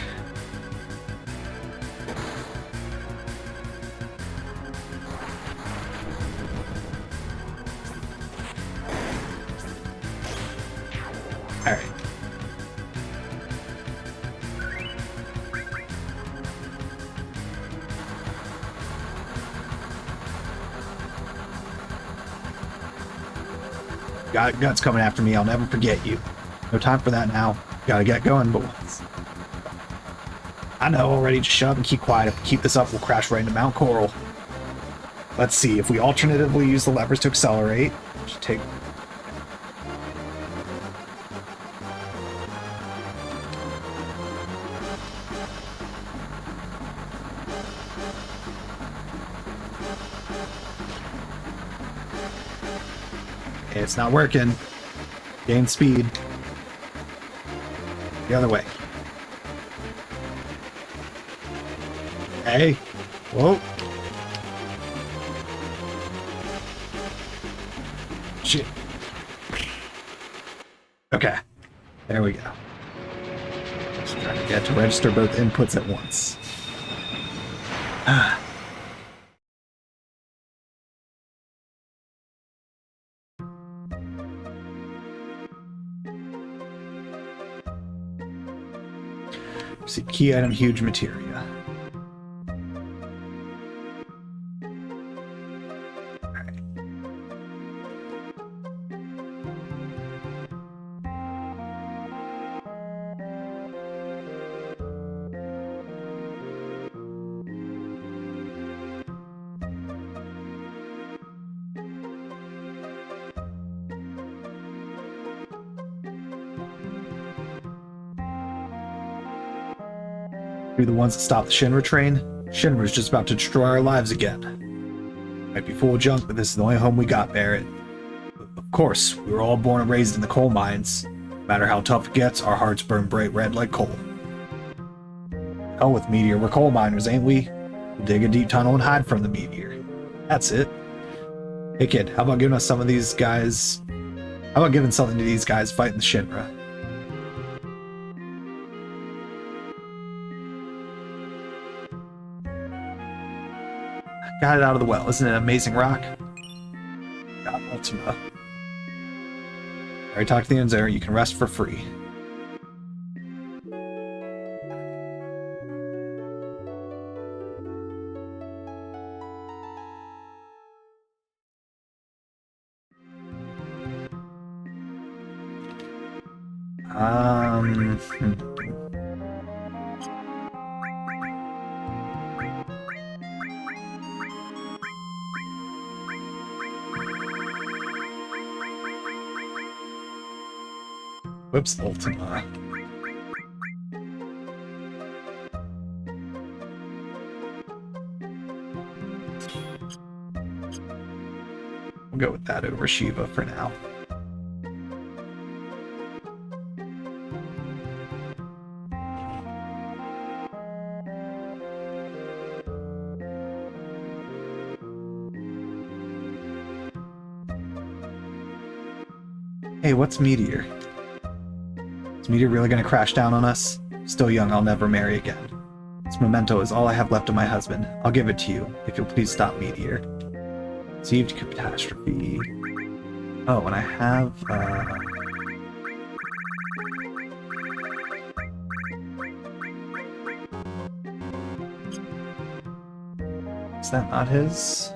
Alright. Guts coming after me. I'll never forget you. No time for that now. Gotta get going, boys. I know already. Just shut up and keep quiet. If we keep this up, we'll crash right into Mount Coral. Let's see. If we alternatively use the levers to accelerate, just take... It's not working. Gain speed. The other way. Hey. Whoa. Shit. Okay. There we go. Just trying to get to register both inputs at once. See, key item, huge materia. Alright. Be the ones that stop the Shinra train. Shinra's just about to destroy our lives again. Might be full of junk, but this is the only home we got, Barrett. Of course, we were all born and raised in the coal mines. No matter how tough it gets, our hearts burn bright red like coal. Hell with Meteor, we're coal miners, ain't we? We'll dig a deep tunnel and hide from the meteor. That's it. Hey kid, how about giving us some of these guys... How about giving something to these guys fighting the Shinra? Got it out of the well. Isn't it an amazing rock? Got Ultima. Alright, talk to the Enzera. You can rest for free. Whoops, Ultima. We'll go with that over Shiva for now. Hey, what's Meteor? Is Meteor really gonna crash down on us? Still young, I'll never marry again. This memento is all I have left of my husband. I'll give it to you, if you'll please stop Meteor. Received catastrophe. Oh, and I have, is that not his?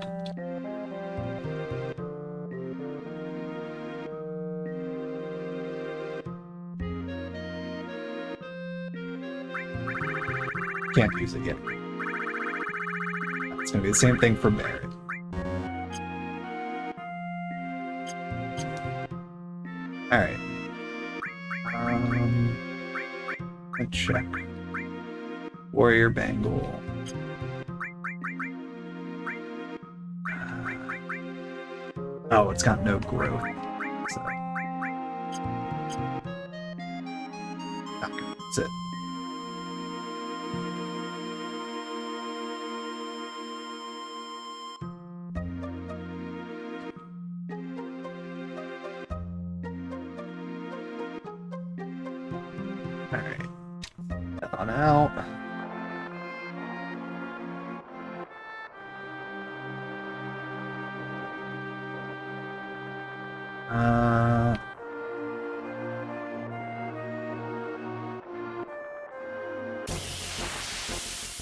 Can't use it yet. It's gonna be the same thing for Barrett. Alright. Let's check. Warrior Bangle. Oh, it's got no growth. So. Okay, that's it. Alright. Head on out.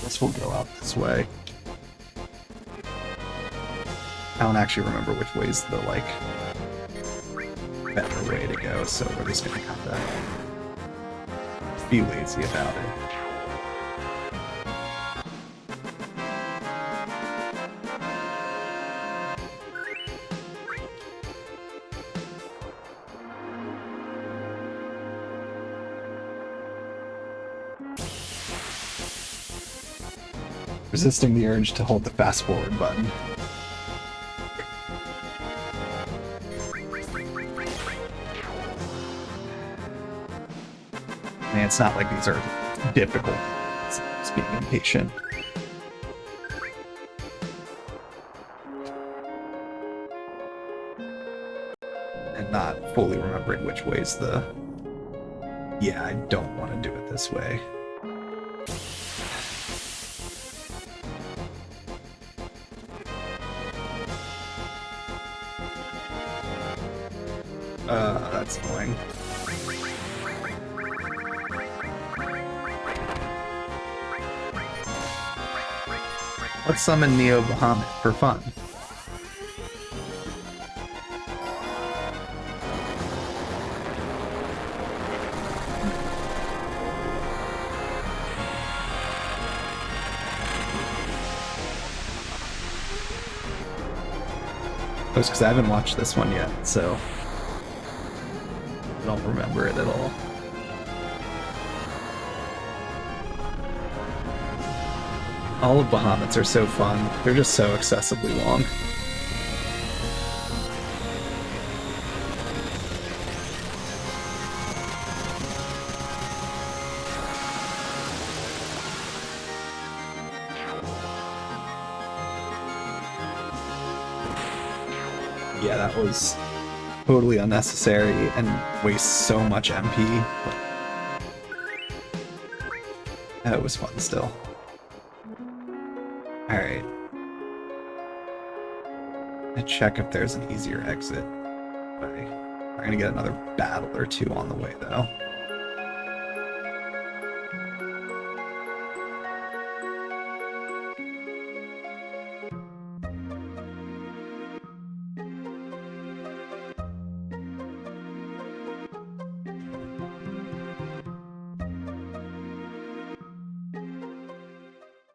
Guess we'll go out this way. I don't actually remember which way's the, like, better way to go, so we're just gonna kind of be lazy about it. Resisting the urge to hold the fast forward button. I mean, it's not like these are difficult. It's just being impatient. And not fully remembering which way's the... Yeah, I don't want to do it this way. That's annoying. Let's summon Neo Bahamut for fun. Just because I haven't watched this one yet, so I don't remember it at all. All of Bahamuts are so fun. They're just so excessively long. Yeah, that was totally unnecessary and wastes so much MP. But that was fun still. Alright. Let's check if there's an easier exit. Okay. We're gonna get another battle or two on the way though.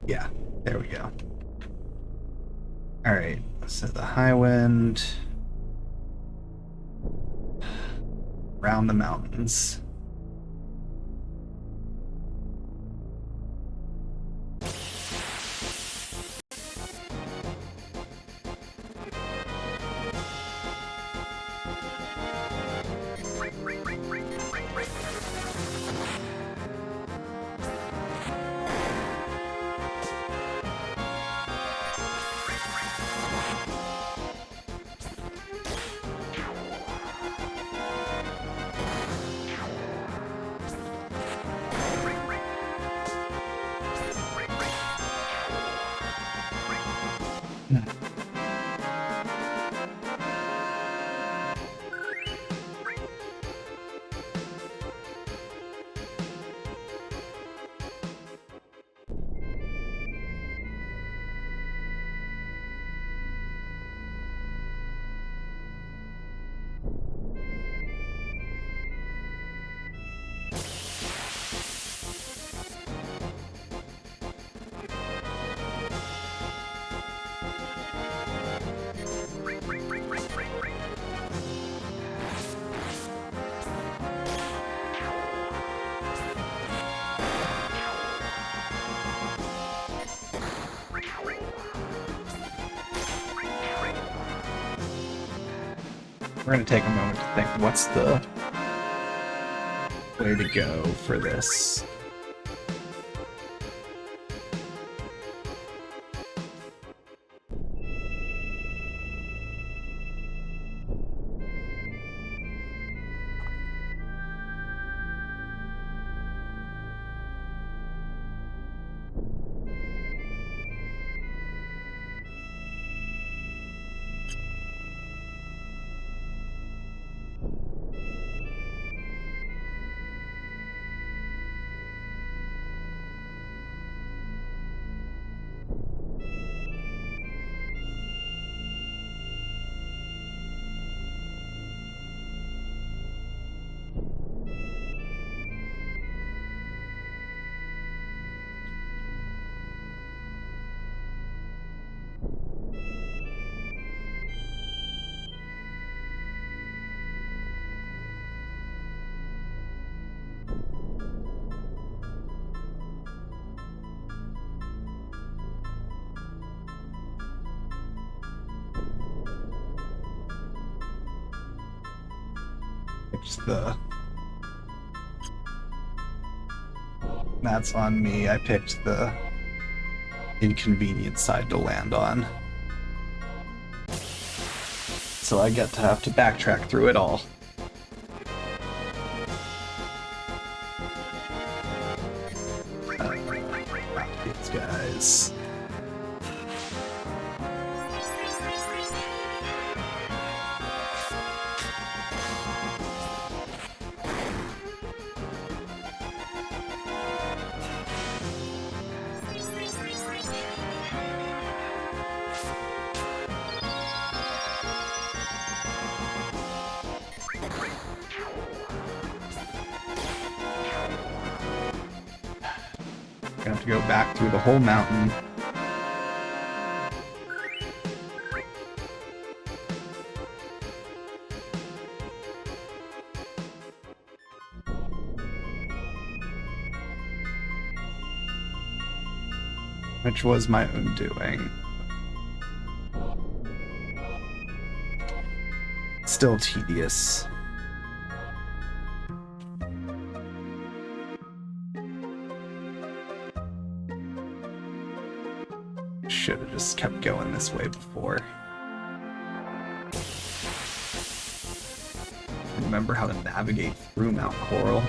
Yeah, there we go. Alright, so the Highwind. Around the mountains. We're going to take a moment to think, what's the way to go for this? That's on me. I picked the inconvenient side to land on. So I get to have to backtrack through it all. These guys. Gonna have to go back through the whole mountain. Which was my own doing. Still tedious. Should have just kept going this way before. Remember how to navigate through Mount Coral.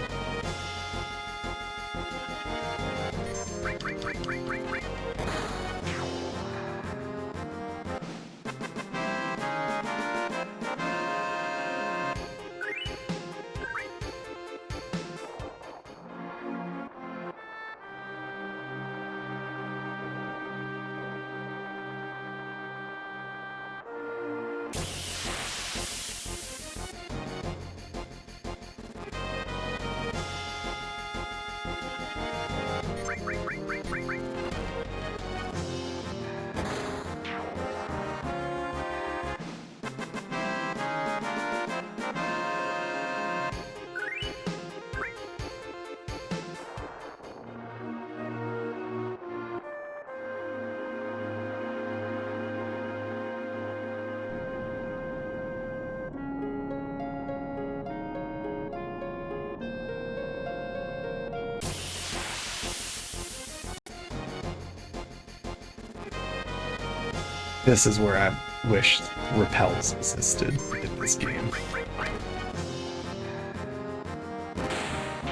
This is where I wish repels existed in this game.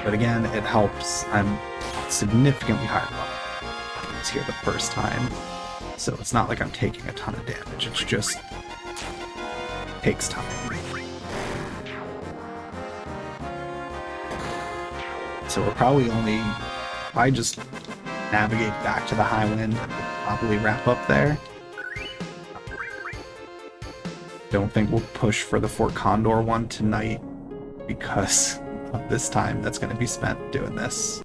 But again, it helps. I'm significantly higher level. I was here the first time, so it's not like I'm taking a ton of damage. It's just takes time. So we're probably only, if I just navigate back to the Highwind, we'll probably wrap up there. Don't think we'll push for the Fort Condor one tonight because of this time that's going to be spent doing this.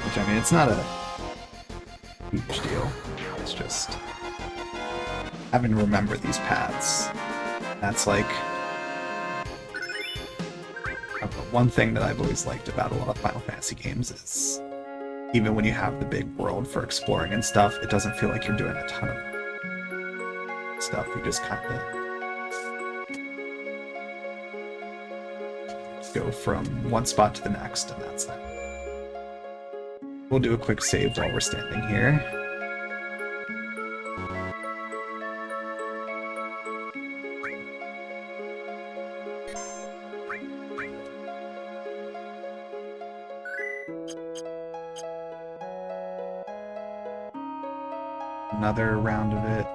Which, I mean, it's not a huge deal. It's just having to remember these paths. That's like one thing that I've always liked about a lot of Final Fantasy games is even when you have the big world for exploring and stuff, it doesn't feel like you're doing a ton of stuff. You just kind of go from one spot to the next, and that's it. We'll do a quick save while we're standing here. Another round of it.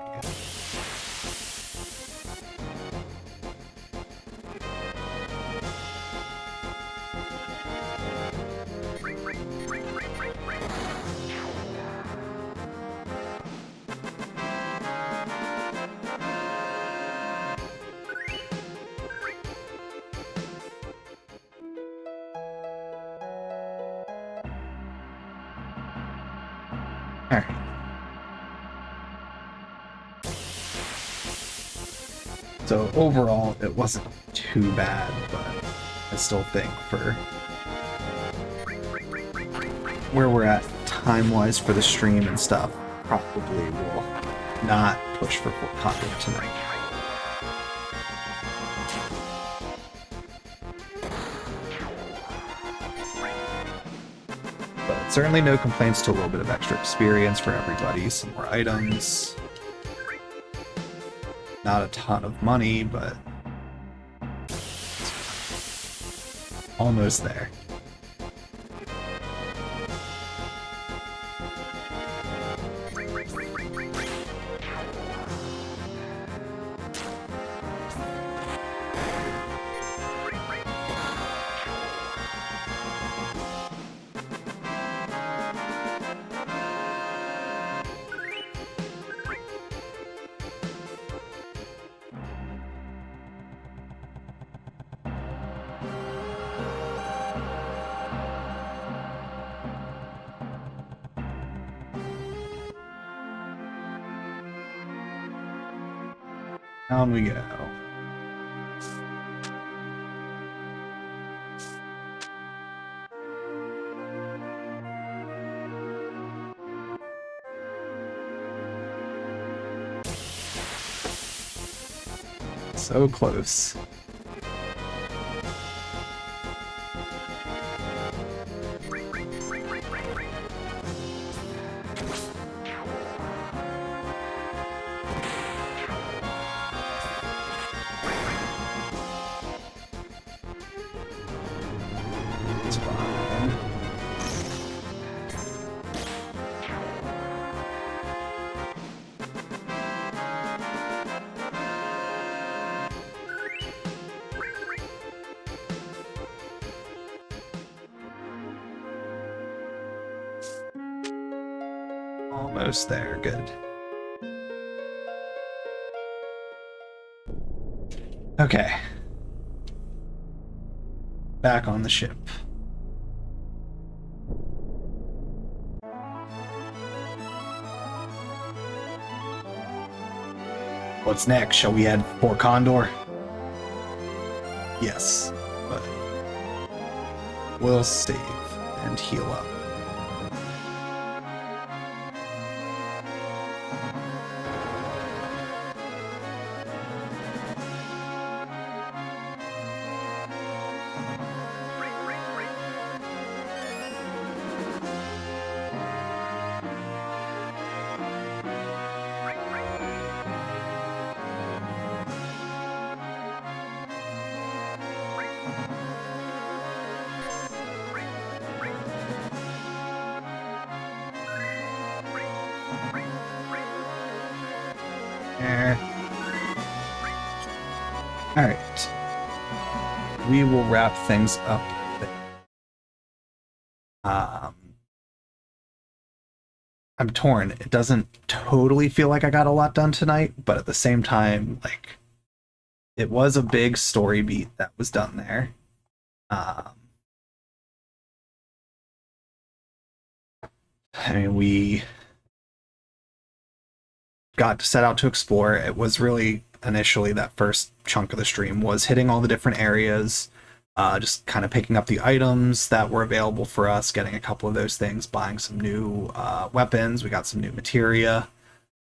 Alright. So overall, it wasn't too bad, but I still think for where we're at time-wise for the stream and stuff, probably will not push for full content tonight. But certainly no complaints to a little bit of extra experience for everybody, some more items. Not a ton of money, but almost there. Down we go. So close. It's fine. Almost there, good. Okay. Back on the ship. What's next? Shall we head for Condor? Yes, but we'll save and heal up. Alright. We will wrap things up there. I'm torn. It doesn't totally feel like I got a lot done tonight, but at the same time, like, it was a big story beat that was done there. I mean, we got to set out to explore. It was really initially that first chunk of the stream was hitting all the different areas, just kind of picking up the items that were available for us, getting a couple of those things, buying some new weapons. We got some new materia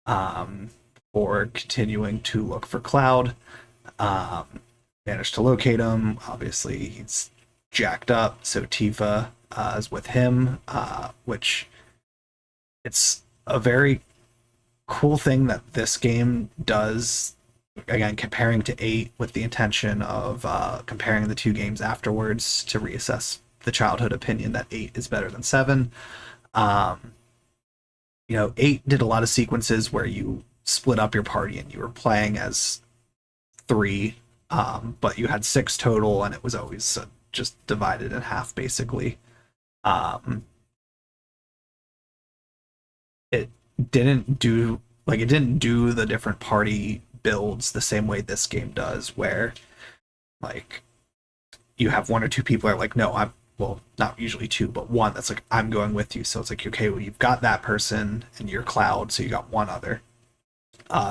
for continuing to look for Cloud. Um, Managed to locate him. Obviously, he's jacked up, so Tifa is with him, which it's a very cool thing that this game does. Again, comparing to 8 with the intention of comparing the two games afterwards to reassess the childhood opinion that 8 is better than 7. Um, 8 did a lot of sequences where you split up your party and you were playing as 3, but you had 6 total, and it was always just divided in half, basically. Um, it didn't do the different party builds the same way this game does, where like you have one or two people are like, no, I'm well, not usually two, but one that's like, I'm going with you. So it's like, okay, well, you've got that person and you're Cloud, so you got one other.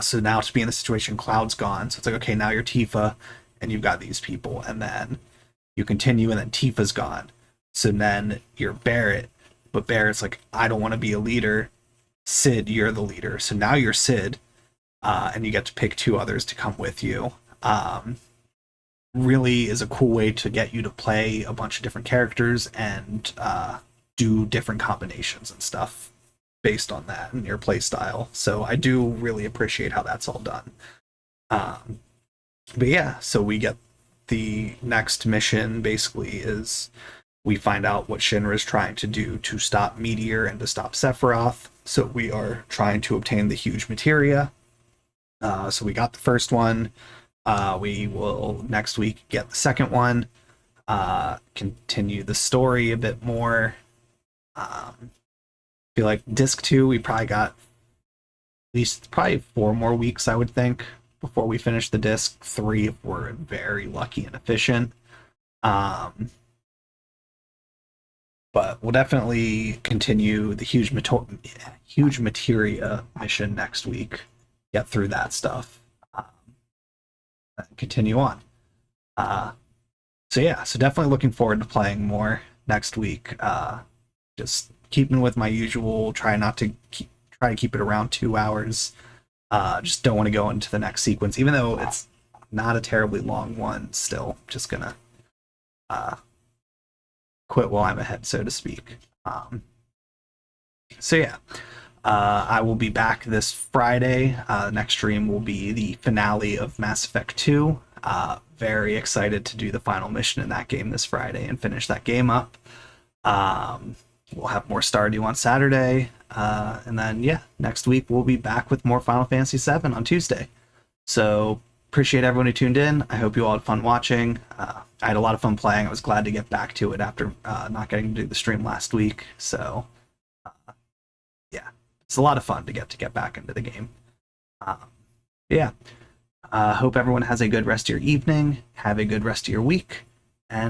So now to be in the situation, Cloud's gone. So it's like, okay, now you're Tifa and you've got these people. And then you continue and then Tifa's gone. So then you're Barrett, but Barrett's like, I don't want to be a leader. Sid, you're the leader. So now you're Sid, and you get to pick 2 others to come with you. Really is a cool way to get you to play a bunch of different characters and do different combinations and stuff based on that and your play style. So I do really appreciate how that's all done. But yeah, so we get the next mission basically is we find out what Shinra is trying to do to stop Meteor and to stop Sephiroth. So we are trying to obtain the huge materia. So we got the first one. We will next week get the second one. Continue the story a bit more. Feel like disc 2, we probably got at least probably 4 more weeks, I would think, before we finish the disc 3 if we're very lucky and efficient. But we'll definitely continue the huge materia mission next week. Get through that stuff. Continue on. So yeah, so definitely looking forward to playing more next week. Just keeping with my usual, try to keep it around 2 hours. Just don't want to go into the next sequence, even though it's not a terribly long one. Still, just gonna quit while I'm ahead, so to speak. So yeah, I will be back this Friday. Next stream will be the finale of Mass Effect 2. Very excited to do the final mission in that game this Friday and finish that game up. We'll have more Stardew on Saturday. And then, yeah, next week we'll be back with more Final Fantasy VII on Tuesday. So, appreciate everyone who tuned in. I hope you all had fun watching. I had a lot of fun playing. I was glad to get back to it after not getting to do the stream last week. So, yeah, it's a lot of fun to get back into the game. Yeah. Hope everyone has a good rest of your evening. Have a good rest of your week.